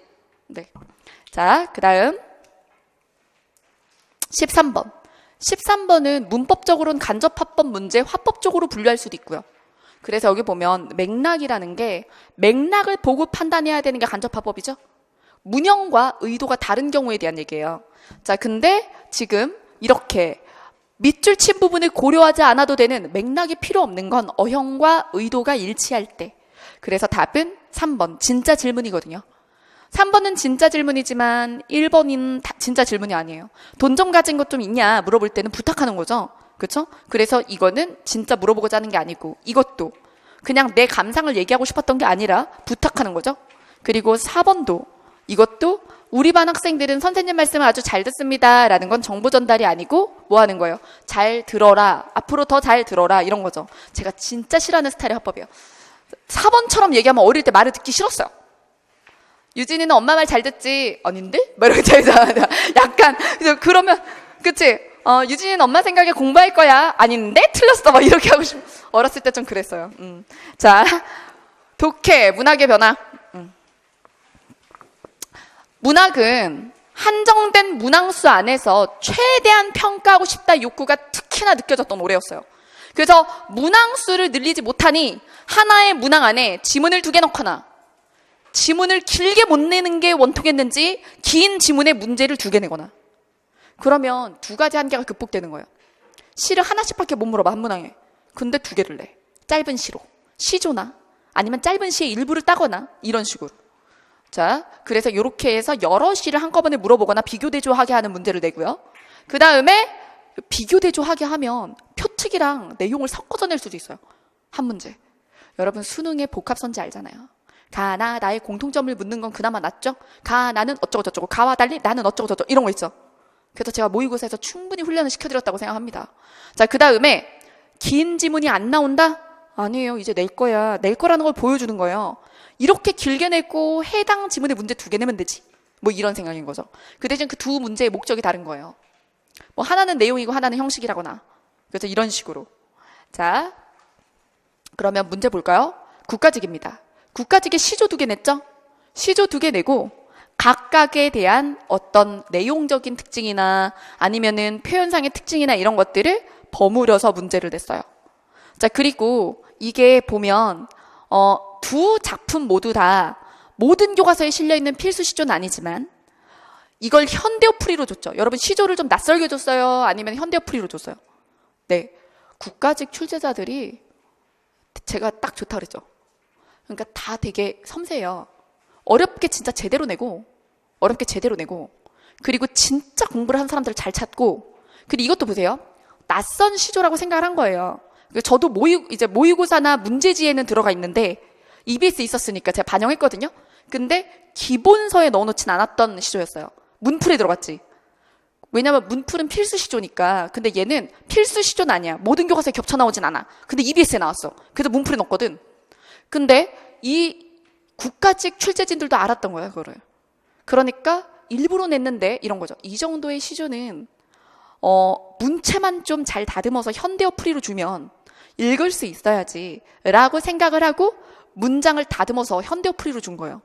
네. 자, 그다음 13번. 13번은 문법적으로는 간접합법 문제, 화법적으로 분류할 수도 있고요. 그래서 여기 보면 맥락이라는 게 맥락을 보고 판단해야 되는 게 간접화법이죠. 문형과 의도가 다른 경우에 대한 얘기예요. 자, 근데 지금 이렇게 밑줄 친 부분을 고려하지 않아도 되는 맥락이 필요 없는 건 어형과 의도가 일치할 때. 그래서 답은 3번, 진짜 질문이거든요. 3번은 진짜 질문이지만 1번은 진짜 질문이 아니에요. 돈 좀 가진 것 좀 있냐 물어볼 때는 부탁하는 거죠. 그렇죠? 그래서 이거는 진짜 물어보고자 하는 게 아니고, 이것도 그냥 내 감상을 얘기하고 싶었던 게 아니라 부탁하는 거죠. 그리고 4번도 이것도 우리 반 학생들은 선생님 말씀을 아주 잘 듣습니다 라는 건 정보 전달이 아니고 뭐 하는 거예요? 잘 들어라, 앞으로 더 잘 들어라, 이런 거죠. 제가 진짜 싫어하는 스타일의 화법이에요. 4번처럼 얘기하면 어릴 때 말을 듣기 싫었어요. 유진이는 엄마 말 잘 듣지? 아닌데? 막 이렇게 약간 그러면 그치? 유진이는 엄마 생각에 공부할 거야. 아닌데? 틀렸어. 막 이렇게 하고 싶어. 어렸을 때 좀 그랬어요. 자, 독해, 문학의 변화. 문학은 한정된 문항수 안에서 최대한 평가하고 싶다 욕구가 특히나 느껴졌던 올해였어요. 그래서 문항수를 늘리지 못하니 하나의 문항 안에 지문을 2개 넣거나, 지문을 길게 못 내는 게 원통했는지 긴 지문에 문제를 2개 내거나, 그러면 2가지 한계가 극복되는 거예요. 시를 하나씩밖에 못 물어봐, 한 문항에. 근데 2개를 내. 짧은 시로. 시조나 아니면 짧은 시의 일부를 따거나 이런 식으로. 자, 그래서 이렇게 해서 여러 시를 한꺼번에 물어보거나 비교대조하게 하는 문제를 내고요. 그 다음에 비교대조하게 하면 표특이랑 내용을 섞어서 낼 수도 있어요. 한 문제. 여러분 수능의 복합선지 알잖아요. 가, 나, 나의 공통점을 묻는 건 그나마 낫죠? 가, 나는 어쩌고저쩌고, 가와 달리 나는 어쩌고저쩌고, 이런 거 있죠. 그래서 제가 모의고사에서 충분히 훈련을 시켜드렸다고 생각합니다. 자, 그 다음에 긴 지문이 안 나온다? 아니에요. 이제 낼 거야. 낼 거라는 걸 보여주는 거예요. 이렇게 길게 내고 해당 지문에 문제 2개 내면 되지. 뭐 이런 생각인 거죠. 그 대신 그 2 문제의 목적이 다른 거예요. 뭐 하나는 내용이고 하나는 형식이라거나. 그래서 이런 식으로. 자, 그러면 문제 볼까요? 국가직입니다. 국가직에 시조 2개 냈죠? 시조 2개 내고 각각에 대한 어떤 내용적인 특징이나 아니면은 표현상의 특징이나 이런 것들을 버무려서 문제를 냈어요. 자, 그리고 이게 보면 2 작품 모두 다 모든 교과서에 실려있는 필수 시조는 아니지만 이걸 현대어풀이로 줬죠. 여러분 시조를 좀 낯설게 줬어요? 아니면 현대어풀이로 줬어요? 네, 국가직 출제자들이 제가 딱 좋다 그랬죠. 그러니까 다 되게 섬세해요. 어렵게 진짜 제대로 내고, 그리고 진짜 공부를 한 사람들을 잘 찾고, 그리고 이것도 보세요. 낯선 시조라고 생각을 한 거예요. 저도 모의고사나 문제지에는 들어가 있는데 EBS 있었으니까 제가 반영했거든요. 근데 기본서에 넣어놓진 않았던 시조였어요. 문풀에 들어갔지. 왜냐면 문풀은 필수 시조니까. 근데 얘는 필수 시조는 아니야. 모든 교과서에 겹쳐 나오진 않아. 근데 EBS에 나왔어. 그래서 문풀에 넣었거든. 근데 이 국가직 출제진들도 알았던 거야, 그거를. 그러니까 일부러 냈는데 이런 거죠. 이 정도의 시조는 문체만 좀 잘 다듬어서 현대어 풀이로 주면 읽을 수 있어야지 라고 생각을 하고 문장을 다듬어서 현대어 풀이로 준 거예요.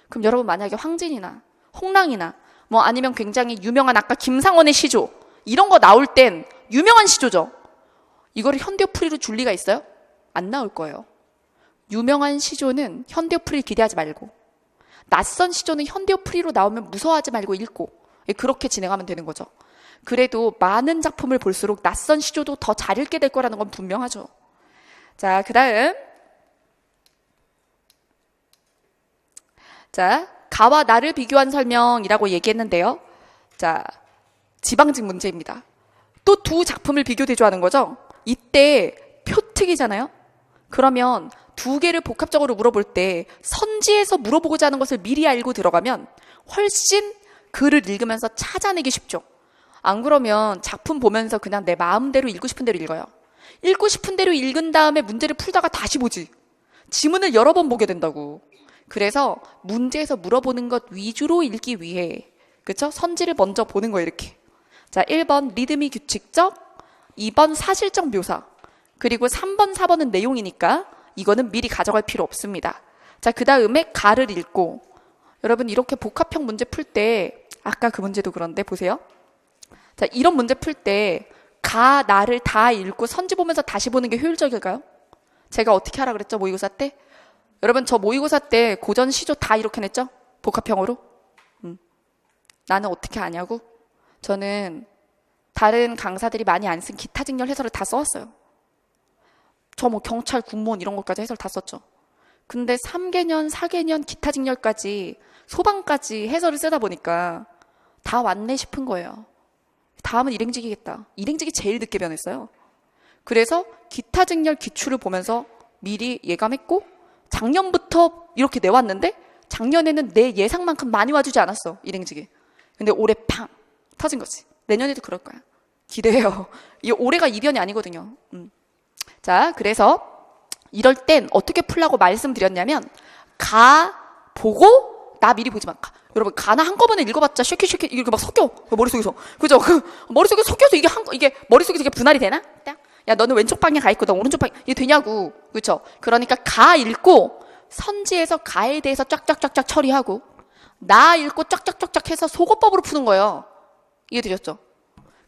그럼 여러분 만약에 황진이나 홍랑이나 뭐 아니면 굉장히 유명한 아까 김상원의 시조 이런 거 나올 땐 유명한 시조죠. 이거를 현대어 풀이로 줄 리가 있어요? 안 나올 거예요. 유명한 시조는 현대어 풀이 기대하지 말고, 낯선 시조는 현대어 풀이로 나오면 무서워하지 말고 읽고, 그렇게 진행하면 되는 거죠. 그래도 많은 작품을 볼수록 낯선 시조도 더 잘 읽게 될 거라는 건 분명하죠. 자, 그 다음. 자, 가와 나를 비교한 설명이라고 얘기했는데요. 자, 지방직 문제입니다. 또 두 작품을 비교 대조하는 거죠. 이때 표특이잖아요. 그러면 두 개를 복합적으로 물어볼 때 선지에서 물어보고자 하는 것을 미리 알고 들어가면 훨씬 글을 읽으면서 찾아내기 쉽죠. 안 그러면 작품 보면서 그냥 내 마음대로 읽고 싶은 대로 읽어요. 읽고 싶은 대로 읽은 다음에 문제를 풀다가 다시 보지. 지문을 여러 번 보게 된다고. 그래서 문제에서 물어보는 것 위주로 읽기 위해, 그렇죠? 선지를 먼저 보는 거예요, 이렇게. 자, 1번 리듬이 규칙적, 2번 사실적 묘사, 그리고 3번, 4번은 내용이니까 이거는 미리 가져갈 필요 없습니다. 자, 그 다음에 가를 읽고, 여러분 이렇게 복합형 문제 풀 때, 아까 그 문제도 그런데 보세요. 자, 이런 문제 풀 때 가, 나를 다 읽고 선지 보면서 다시 보는 게 효율적일까요? 제가 어떻게 하라 그랬죠, 모의고사 때? 여러분 저 모의고사 때 고전 시조 다 이렇게 냈죠? 복합형으로? 나는 어떻게 아냐고? 저는 다른 강사들이 많이 안 쓴 기타 직렬 해설을 다 써왔어요. 저 뭐 경찰, 군무원 이런 것까지 해설 다 썼죠. 근데 3개년, 4개년 기타 직렬까지 소방까지 해설을 쓰다 보니까 다 왔네 싶은 거예요. 다음은 일행직이겠다. 일행직이 제일 늦게 변했어요. 그래서 기타 직렬 기출을 보면서 미리 예감했고 작년부터 이렇게 내왔는데 작년에는 내 예상만큼 많이 와주지 않았어, 일행직이. 근데 올해 팡 터진 거지. 내년에도 그럴 거야. 기대해요. 이 올해가 이변이 아니거든요. 자, 그래서 이럴 땐 어떻게 풀라고 말씀드렸냐면 가 보고 나 미리 보지 마. 여러분 가나 한꺼번에 읽어봤자 쉐키 이렇게 막 섞여 머릿속에서. 그죠? 그 머릿속에 섞여서 이게 머릿속에서 이게 분할이 되나? 야, 너는 왼쪽 방향 가 있고 나 오른쪽 방향 이게 되냐고. 그렇죠? 그러니까 가 읽고 선지에서 가에 대해서 쫙쫙쫙쫙 처리하고 나 읽고 쫙쫙쫙쫙 해서 속어법으로 푸는 거예요. 이해되셨죠?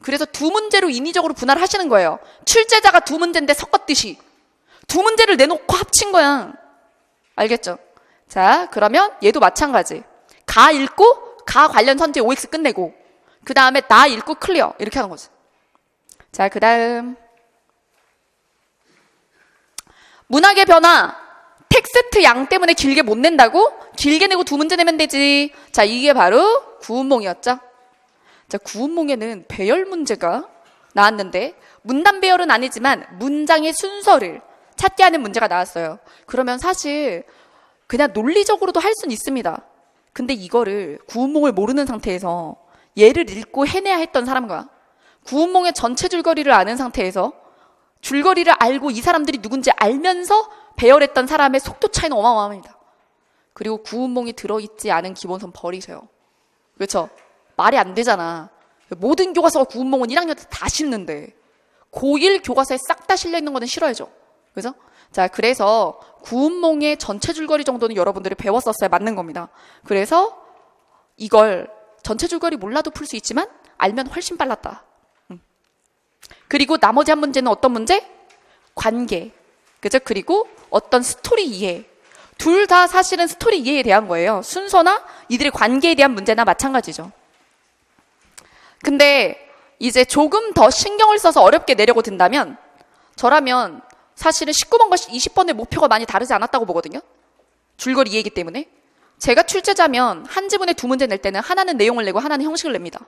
그래서 두 문제로 인위적으로 분할하시는 거예요. 출제자가 두 문제인데 섞었듯이 두 문제를 내놓고 합친 거야. 알겠죠? 자, 그러면 얘도 마찬가지. 가 읽고 가 관련 선지 OX 끝내고 그 다음에 나 읽고 클리어 이렇게 하는 거지. 자, 그 다음 문학의 변화. 텍스트 양 때문에 길게 못 낸다고? 길게 내고 두 문제 내면 되지. 자, 이게 바로 구운몽이었죠. 자, 구운몽에는 배열 문제가 나왔는데 문단 배열은 아니지만 문장의 순서를 찾게 하는 문제가 나왔어요. 그러면 사실 그냥 논리적으로도 할 수는 있습니다. 근데 이거를 구운몽을 모르는 상태에서 얘를 읽고 해내야 했던 사람과 구운몽의 전체 줄거리를 아는 상태에서 줄거리를 알고 이 사람들이 누군지 알면서 배열했던 사람의 속도 차이는 어마어마합니다. 그리고 구운몽이 들어있지 않은 기본선 버리세요. 그렇죠? 말이 안 되잖아. 모든 교과서가 구운몽은 1학년 때 다 씹는데 고1 교과서에 싹 다 실려있는 거는 싫어야죠. 그죠? 자, 그래서 구운몽의 전체 줄거리 정도는 여러분들이 배웠었어야 맞는 겁니다. 그래서 이걸 전체 줄거리 몰라도 풀 수 있지만 알면 훨씬 빨랐다. 그리고 나머지 한 문제는 어떤 문제? 관계. 그죠? 그리고 어떤 스토리 이해. 둘 다 사실은 스토리 이해에 대한 거예요. 순서나 이들의 관계에 대한 문제나 마찬가지죠. 근데 이제 조금 더 신경을 써서 어렵게 내려고 든다면 저라면 사실은 19번과 20번의 목표가 많이 다르지 않았다고 보거든요. 줄거리 이해이기 때문에. 제가 출제자면 한 지문에 두 문제 낼 때는 하나는 내용을 내고 하나는 형식을 냅니다.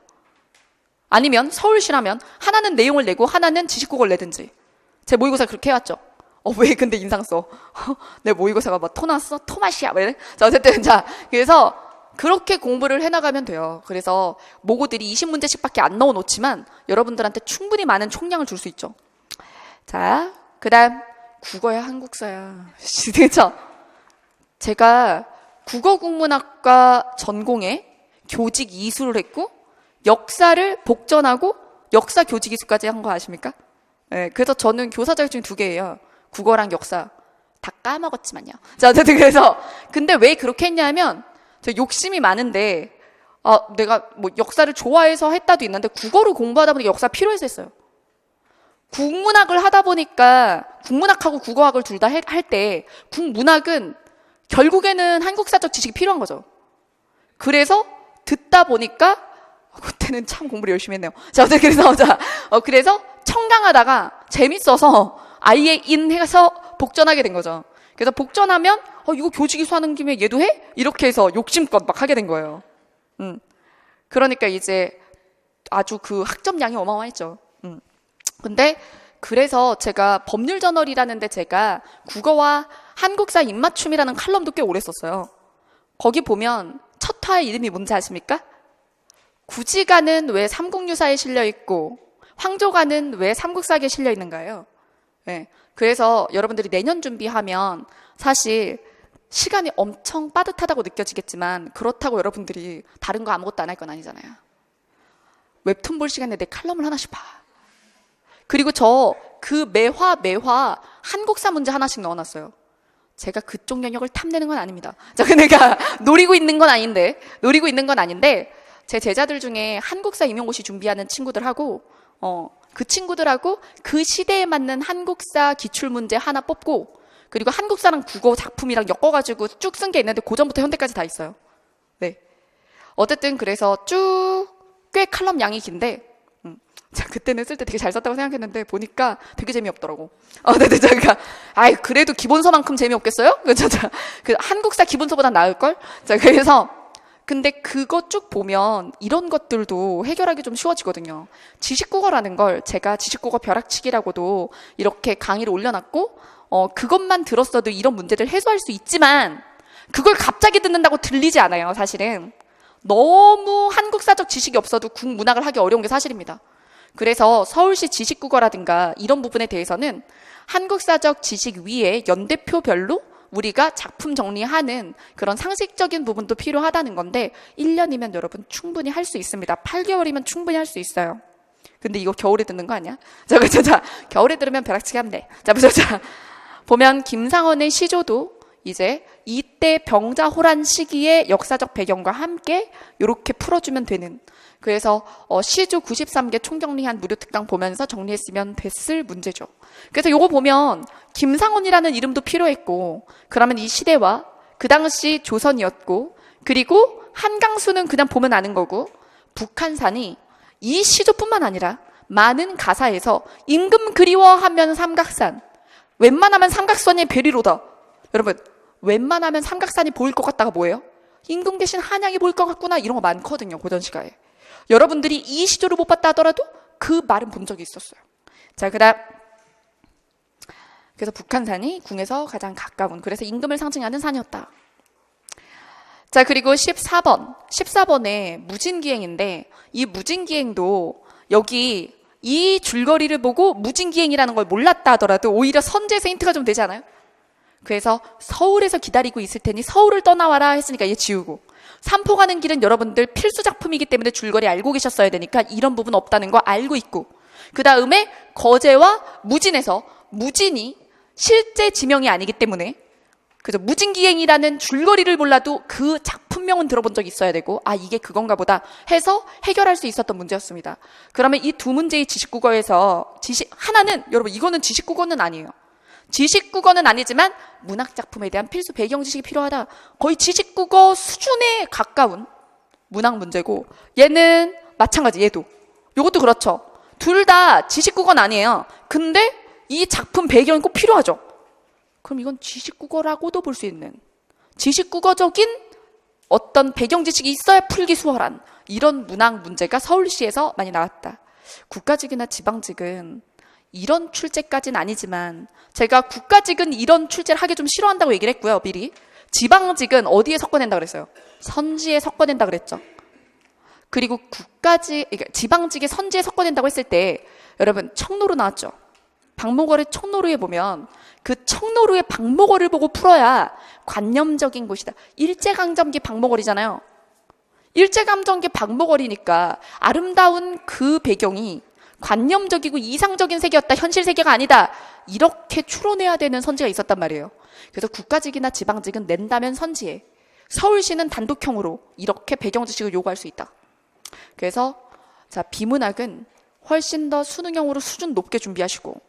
아니면 서울시라면 하나는 내용을 내고 하나는 지식국어를 내든지. 제 모의고사 그렇게 해왔죠. 왜 근데 인상 써? 내 모의고사가 막 토 났어? 토맛이야? 왜 이래? 자, 어쨌든 자, 그래서 그렇게 공부를 해나가면 돼요. 그래서 모고들이 20문제씩밖에 안 넣어놓지만 여러분들한테 충분히 많은 총량을 줄 수 있죠. 자, 그 다음 국어야 한국사야. 그렇죠? 제가 국어국문학과 전공에 교직 이수를 했고 역사를 복전하고 역사 교직 이수까지 한 거 아십니까? 네, 그래서 저는 교사 자격증이 2개예요. 국어랑 역사. 다 까먹었지만요. 자, 어쨌든 그래서 근데 왜 그렇게 했냐면 저 욕심이 많은데 내가 뭐 역사를 좋아해서 했다도 있는데 국어를 공부하다 보니까 역사 필요해서 했어요. 국문학을 하다 보니까 국문학하고 국어학을 둘 다 할 때 국문학은 결국에는 한국사적 지식이 필요한 거죠. 그래서 듣다 보니까 그때는 참 공부를 열심히 했네요. 자, 어쨌든 그래서 청강하다가 재밌어서 아예 인해서 복전하게 된 거죠. 그래서 복전하면 이거 교직 이수하는 김에 얘도 해? 이렇게 해서 욕심껏 막 하게 된 거예요. 그러니까 이제 아주 그 학점량이 어마어마했죠. 근데 그래서 제가 법률저널이라는 데 제가 국어와 한국사 입맞춤이라는 칼럼도 꽤 오래 썼어요. 거기 보면 첫 화의 이름이 뭔지 아십니까? 구지가는 왜 삼국유사에 실려있고 황조가는 왜 삼국사기에 실려있는가요? 네. 그래서 여러분들이 내년 준비하면 사실 시간이 엄청 빠듯하다고 느껴지겠지만 그렇다고 여러분들이 다른 거 아무것도 안 할 건 아니잖아요. 웹툰 볼 시간에 내 칼럼을 하나씩 봐. 그리고 저 그 매화 한국사 문제 하나씩 넣어놨어요. 제가 그쪽 영역을 탐내는 건 아닙니다. 자, 그러니까 노리고 있는 건 아닌데 제 제자들 중에 한국사 임용고시 준비하는 친구들하고 그 친구들하고 그 시대에 맞는 한국사 기출문제 하나 뽑고 그리고 한국사랑 국어 작품이랑 엮어가지고 쭉 쓴 게 있는데 고전부터 현대까지 다 있어요. 네. 어쨌든 그래서 쭉 꽤 칼럼 양이 긴데 자, 그때는 쓸 때 되게 잘 썼다고 생각했는데 보니까 되게 재미없더라고. 근데 제가 그래도 기본서만큼 재미없겠어요? 그 한국사 기본서보다 나을걸? 자, 그래서 근데 그거 쭉 보면 이런 것들도 해결하기 좀 쉬워지거든요. 지식국어라는 걸 제가 지식국어 벼락치기라고도 이렇게 강의를 올려놨고 그것만 들었어도 이런 문제들 해소할 수 있지만 그걸 갑자기 듣는다고 들리지 않아요. 사실은 너무 한국사적 지식이 없어도 국문학을 하기 어려운 게 사실입니다. 그래서 서울시 지식국어라든가 이런 부분에 대해서는 한국사적 지식 위에 연대표별로 우리가 작품 정리하는 그런 상식적인 부분도 필요하다는 건데 1년이면 여러분 충분히 할 수 있습니다. 8개월이면 충분히 할 수 있어요. 근데 이거 겨울에 듣는 거 아니야? 자, 겨울에 들으면 벼락치기 하면 돼. 자, 보면 김상원의 시조도 이제 이때 병자호란 시기의 역사적 배경과 함께 이렇게 풀어주면 되는 그래서 시조 93개 총정리한 무료특강 보면서 정리했으면 됐을 문제죠. 그래서 요거 보면 김상훈이라는 이름도 필요했고 그러면 이 시대와 그 당시 조선이었고 그리고 한강수는 그냥 보면 아는 거고 북한산이 이 시조뿐만 아니라 많은 가사에서 임금 그리워하면 삼각산 웬만하면 삼각선이 베리로다. 여러분 웬만하면 삼각산이 보일 것 같다가 뭐예요? 임금 계신 한양이 보일 것 같구나 이런 거 많거든요. 고전시가에. 여러분들이 이 시조를 못 봤다 하더라도 그 말은 본 적이 있었어요. 자, 그다음 그래서 북한산이 궁에서 가장 가까운 그래서 임금을 상징하는 산이었다. 자, 그리고 14번에 무진기행인데 이 무진기행도 여기 이 줄거리를 보고 무진기행이라는 걸 몰랐다 하더라도 오히려 선제에서 힌트가 좀 되지 않아요? 그래서 서울에서 기다리고 있을 테니 서울을 떠나와라 했으니까 얘 지우고 삼포 가는 길은 여러분들 필수 작품이기 때문에 줄거리 알고 계셨어야 되니까 이런 부분 없다는 거 알고 있고 그 다음에 거제와 무진에서 무진이 실제 지명이 아니기 때문에 그래서 무진기행이라는 줄거리를 몰라도 그 작품명은 들어본 적이 있어야 되고 이게 그건가 보다 해서 해결할 수 있었던 문제였습니다. 그러면 이 두 문제의 지식국어에서 하나는 여러분 이거는 지식국어는 아니에요. 지식국어는 아니지만 문학작품에 대한 필수 배경 지식이 필요하다. 거의 지식국어 수준에 가까운 문학 문제고 얘는 마찬가지 얘도 이것도 그렇죠. 둘 다 지식국어는 아니에요. 근데 이 작품 배경이 꼭 필요하죠. 그럼 이건 지식국어라고도 볼 수 있는 지식국어적인 어떤 배경 지식이 있어야 풀기 수월한 이런 문학 문제가 서울시에서 많이 나왔다. 국가직이나 지방직은 이런 출제까지는 아니지만 제가 국가직은 이런 출제를 하기 좀 싫어한다고 얘기를 했고요. 미리. 지방직은 어디에 섞어낸다 그랬어요? 선지에 섞어낸다 그랬죠. 그리고 그러니까 지방직에 선지에 섞어낸다고 했을 때 여러분 청로로 나왔죠. 박목월의 청로루에 보면 그 청로루의 박목월을 보고 풀어야 관념적인 곳이다. 일제강점기 박목월이잖아요. 일제강점기 박목월이니까 아름다운 그 배경이 관념적이고 이상적인 세계였다. 현실 세계가 아니다. 이렇게 추론해야 되는 선지가 있었단 말이에요. 그래서 국가직이나 지방직은 낸다면 선지에, 서울시는 단독형으로 이렇게 배경지식을 요구할 수 있다. 그래서 자, 비문학은 훨씬 더 수능형으로 수준 높게 준비하시고,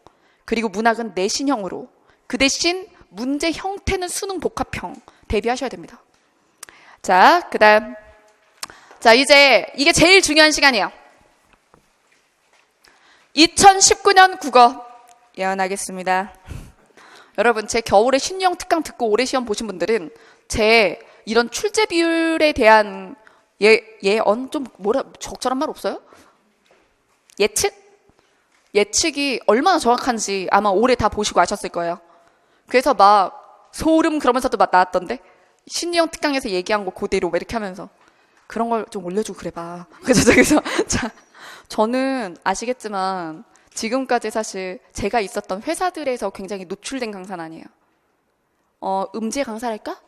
그리고 문학은 내신형으로, 그 대신 문제 형태는 수능 복합형 대비하셔야 됩니다. 자, 그다음, 자, 이제 이게 제일 중요한 시간이에요. 2019년 국어 예언하겠습니다. 여러분, 제 겨울에 신유형 특강 듣고 올해 시험 보신 분들은 제 이런 출제 비율에 대한 예언, 좀 적절한 말 없어요? 예측이 얼마나 정확한지 아마 올해 다 보시고 아셨을 거예요. 그래서 막 소름 그러면서도 막 나왔던데, 신유형 특강에서 얘기한 거 그대로 이렇게 하면서 그런 걸 좀 올려주고 그래봐. 그래서 자, 저는 아시겠지만 지금까지 사실 제가 있었던 회사들에서 굉장히 노출된 강사는 아니에요. 음지의 강사랄까?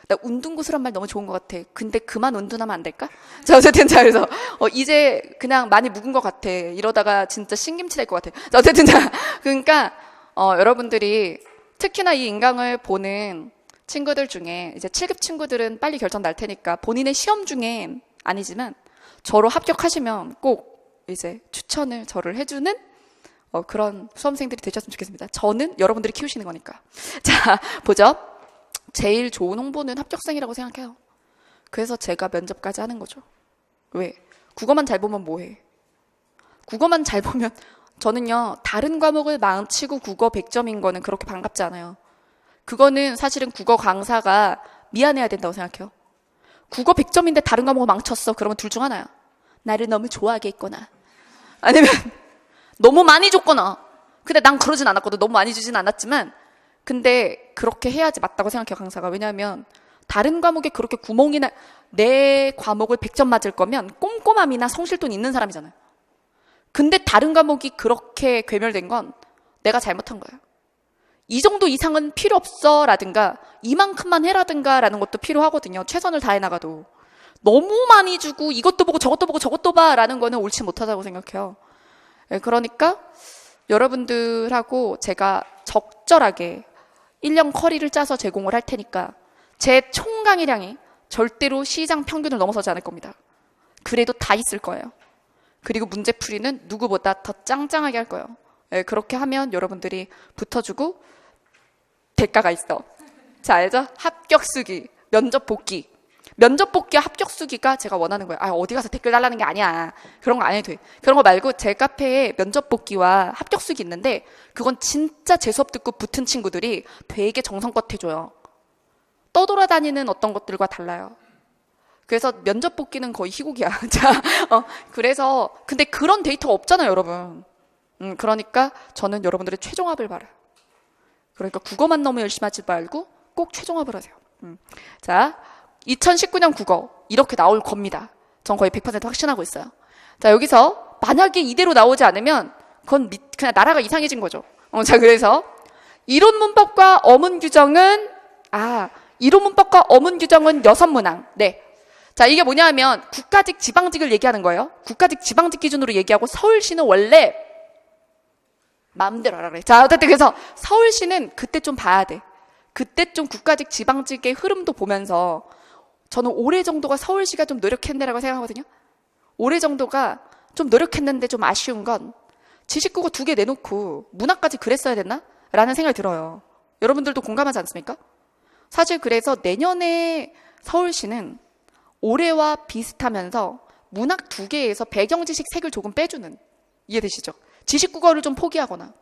나 운둔구슬한 말 너무 좋은 것 같아. 근데 그만 운둔하면 안 될까? 자, 어쨌든 자, 그래서 이제 그냥 많이 묵은 것 같아. 이러다가 진짜 신김치 될 것 같아. 자, 어쨌든 자, 그러니까 여러분들이 특히나 이 인강을 보는 친구들 중에 이제 7급 친구들은 빨리 결정 날 테니까 본인의 시험 중엔 아니지만 저로 합격하시면 꼭 이제 추천을 저를 해주는 그런 수험생들이 되셨으면 좋겠습니다. 저는 여러분들이 키우시는 거니까. 자, 보죠. 제일 좋은 홍보는 합격생이라고 생각해요. 그래서 제가 면접까지 하는 거죠. 왜? 국어만 잘 보면 뭐해? 국어만 잘 보면 저는요, 다른 과목을 망치고 국어 100점인 거는 그렇게 반갑지 않아요. 그거는 사실은 국어 강사가 미안해야 된다고 생각해요. 국어 100점인데 다른 과목을 망쳤어. 그러면 둘 중 하나야. 나를 너무 좋아하게 했거나, 아니면 너무 많이 줬거나. 근데 난 그러진 않았거든. 너무 많이 주진 않았지만, 근데 그렇게 해야지 맞다고 생각해요, 강사가. 왜냐하면 다른 과목에 그렇게 구멍이나, 내 과목을 100점 맞을 거면 꼼꼼함이나 성실돈 있는 사람이잖아요. 근데 다른 과목이 그렇게 괴멸된 건 내가 잘못한 거예요. 이 정도 이상은 필요 없어 라든가 이만큼만 해라든가 라는 것도 필요하거든요. 최선을 다해 나가도. 너무 많이 주고 이것도 보고 저것도 보고 저것도 봐 라는 거는 옳지 못하다고 생각해요. 그러니까 여러분들하고 제가 적절하게 1년 커리를 짜서 제공을 할 테니까 제 총 강의량이 절대로 시장 평균을 넘어서지 않을 겁니다. 그래도 다 있을 거예요. 그리고 문제풀이는 누구보다 더 짱짱하게 할 거예요. 그렇게 하면 여러분들이 붙어주고 대가가 있어. 자, 알죠? 합격수기, 면접 복귀. 면접 복귀와 합격수기가 제가 원하는 거예요. 어디 가서 댓글 달라는 게 아니야. 그런 거 안 해도 돼. 그런 거 말고 제 카페에 면접 복귀와 합격수기 있는데 그건 진짜 제 수업 듣고 붙은 친구들이 되게 정성껏 해줘요. 떠돌아다니는 어떤 것들과 달라요. 그래서 면접 복귀는 거의 희곡이야. 자, 그래서 근데 그런 데이터가 없잖아요, 여러분. 그러니까 저는 여러분들의 최종합을 바라요. 그러니까 국어만 너무 열심히 하지 말고 꼭 최종합을 하세요. 자, 2019년 국어 이렇게 나올 겁니다. 전 거의 100% 확신하고 있어요. 자, 여기서 만약에 이대로 나오지 않으면 그건 그냥 나라가 이상해진 거죠. 자, 그래서 이론 문법과 어문 규정은 여섯문항. 네. 자, 이게 뭐냐면 국가직 지방직을 얘기하는 거예요. 국가직 지방직 기준으로 얘기하고 서울시는 원래 마음대로 하라 그래. 자, 어쨌든 그래서 서울시는 그때 좀 봐야 돼. 그때 좀 국가직 지방직의 흐름도 보면서 저는 올해 정도가 서울시가 좀 노력했네라고 생각하거든요. 올해 정도가 좀 노력했는데 좀 아쉬운 건 지식국어 2개 내놓고 문학까지 그랬어야 됐나? 라는 생각이 들어요. 여러분들도 공감하지 않습니까? 사실 그래서 내년에 서울시는 올해와 비슷하면서 문학 2개에서 배경지식 색을 조금 빼주는, 이해되시죠? 지식국어를 좀 포기하거나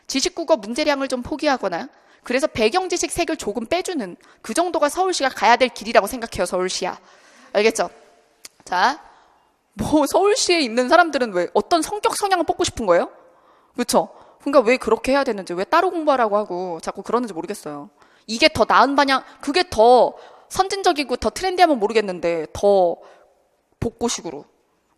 지식국어 문제량을 좀 포기하거나 그래서 배경지식 색을 조금 빼주는 그 정도가 서울시가 가야 될 길이라고 생각해요. 서울시야. 알겠죠? 자, 뭐 서울시에 있는 사람들은 왜 어떤 성격 성향을 뽑고 싶은 거예요? 그렇죠? 그러니까 왜 그렇게 해야 되는지, 왜 따로 공부하라고 하고 자꾸 그러는지 모르겠어요. 이게 더 나은 방향, 그게 더 선진적이고 더 트렌디하면 모르겠는데 더 복고식으로.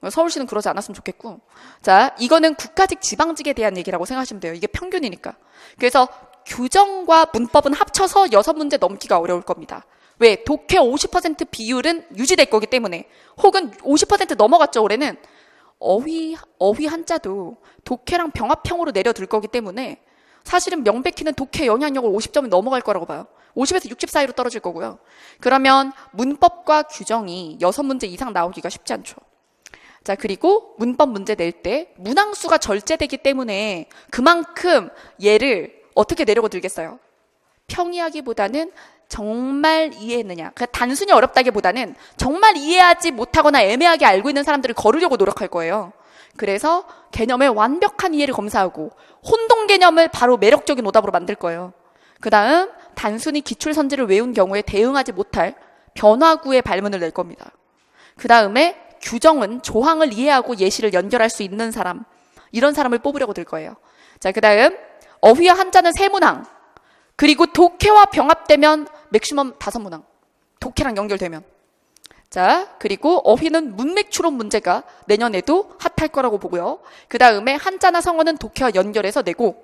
서울시는 그러지 않았으면 좋겠고. 자, 이거는 국가직 지방직에 대한 얘기라고 생각하시면 돼요. 이게 평균이니까. 그래서 규정과 문법은 합쳐서 6문제 넘기가 어려울 겁니다. 왜? 독해 50% 비율은 유지될 거기 때문에. 혹은 50% 넘어갔죠, 올해는. 어휘 한자도 독해랑 병합형으로 내려들 거기 때문에 사실은 명백히는 독해 영향력을 50점이 넘어갈 거라고 봐요. 50에서 60 사이로 떨어질 거고요. 그러면 문법과 규정이 6문제 이상 나오기가 쉽지 않죠. 자, 그리고 문법 문제 낼 때 문항수가 절제되기 때문에 그만큼 얘를 어떻게 내려고 들겠어요? 평이하기보다는 정말 이해했느냐. 그러니까 단순히 어렵다기보다는 정말 이해하지 못하거나 애매하게 알고 있는 사람들을 거르려고 노력할 거예요. 그래서 개념의 완벽한 이해를 검사하고 혼동 개념을 바로 매력적인 오답으로 만들 거예요. 그 다음 단순히 기출선지를 외운 경우에 대응하지 못할 변화구의 발문을 낼 겁니다. 그 다음에 규정은 조항을 이해하고 예시를 연결할 수 있는 사람, 이런 사람을 뽑으려고 들 거예요. 자, 그 다음 어휘와 한자는 3문항, 그리고 독해와 병합되면 맥시멈 5문항, 독해랑 연결되면. 자, 그리고 어휘는 문맥 추론 문제가 내년에도 핫할 거라고 보고요. 그 다음에 한자나 성어는 독해와 연결해서 내고,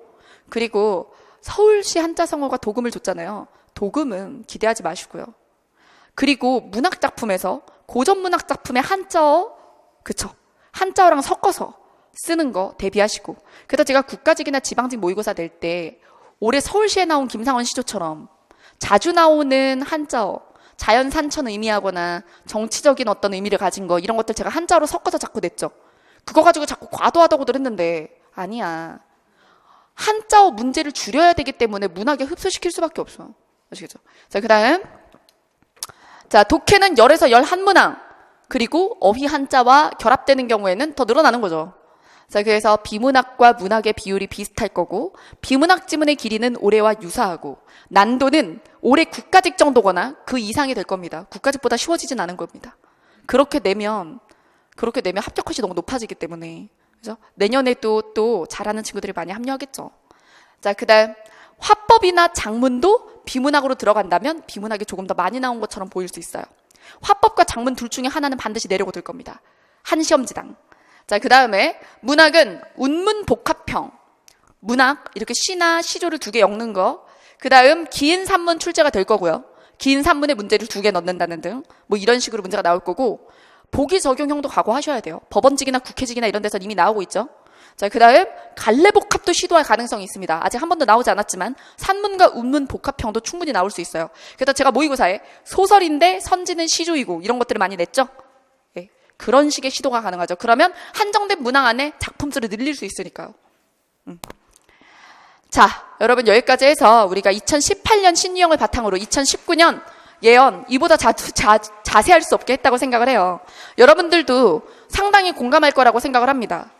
그리고 서울시 한자 성어가 도금을 줬잖아요. 도금은 기대하지 마시고요. 그리고 문학작품에서 고전 문학작품의 한자어, 그쵸? 한자어랑 섞어서 쓰는 거 대비하시고. 그래서 제가 국가직이나 지방직 모의고사 낼 때 올해 서울시에 나온 김상원 시조처럼 자주 나오는 한자어, 자연 산천 의미하거나 정치적인 어떤 의미를 가진 거, 이런 것들 제가 한자어로 섞어서 자꾸 냈죠. 그거 가지고 자꾸 과도하다고들 했는데 아니야. 한자어 문제를 줄여야 되기 때문에 문학에 흡수시킬 수밖에 없어. 아시겠죠? 자, 그 다음. 자, 독해는 10에서 11문항. 그리고 어휘 한자와 결합되는 경우에는 더 늘어나는 거죠. 자, 그래서 비문학과 문학의 비율이 비슷할 거고, 비문학 지문의 길이는 올해와 유사하고, 난도는 올해 국가직 정도거나 그 이상이 될 겁니다. 국가직보다 쉬워지진 않은 겁니다. 그렇게 내면 합격 컷이 너무 높아지기 때문에. 그죠? 내년에도 또 잘하는 친구들이 많이 합류하겠죠. 자, 그 다음 화법이나 작문도 비문학으로 들어간다면 비문학이 조금 더 많이 나온 것처럼 보일 수 있어요. 화법과 작문 둘 중에 하나는 반드시 내려고 들 겁니다. 한 시험지당. 자, 그 다음에 문학은 운문 복합형. 문학, 이렇게 시나 시조를 2개 엮는 거. 그 다음 긴 산문 출제가 될 거고요. 긴 산문에 문제를 2개 넣는다는 등 뭐 이런 식으로 문제가 나올 거고, 보기 적용형도 각오하셔야 돼요. 법원직이나 국회직이나 이런 데서 이미 나오고 있죠. 자, 그 다음 갈래 복합도 시도할 가능성이 있습니다. 아직 한 번도 나오지 않았지만 산문과 운문 복합형도 충분히 나올 수 있어요. 그래서 제가 모의고사에 소설인데 선지는 시조이고 이런 것들을 많이 냈죠. 네, 그런 식의 시도가 가능하죠. 그러면 한정된 문항 안에 작품 수를 늘릴 수 있으니까요. 자, 여러분 여기까지 해서 우리가 2018년 신유형을 바탕으로 2019년 예언, 이보다 자세할 수 없게 했다고 생각을 해요. 여러분들도 상당히 공감할 거라고 생각을 합니다.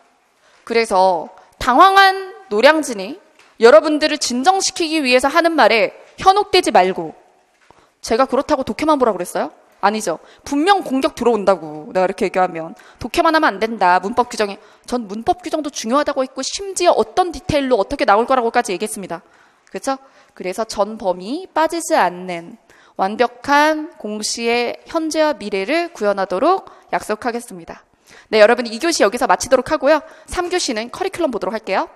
그래서 당황한 노량진이 여러분들을 진정시키기 위해서 하는 말에 현혹되지 말고, 제가 그렇다고 독해만 보라고 그랬어요? 아니죠. 분명 공격 들어온다고 내가 이렇게 얘기하면 독해만 하면 안 된다. 문법 규정이, 전 문법 규정도 중요하다고 했고 심지어 어떤 디테일로 어떻게 나올 거라고까지 얘기했습니다. 그렇죠? 그래서 전 범위 빠지지 않는 완벽한 공시의 현재와 미래를 구현하도록 약속하겠습니다. 네, 여러분 2교시 여기서 마치도록 하고요. 3교시는 커리큘럼 보도록 할게요.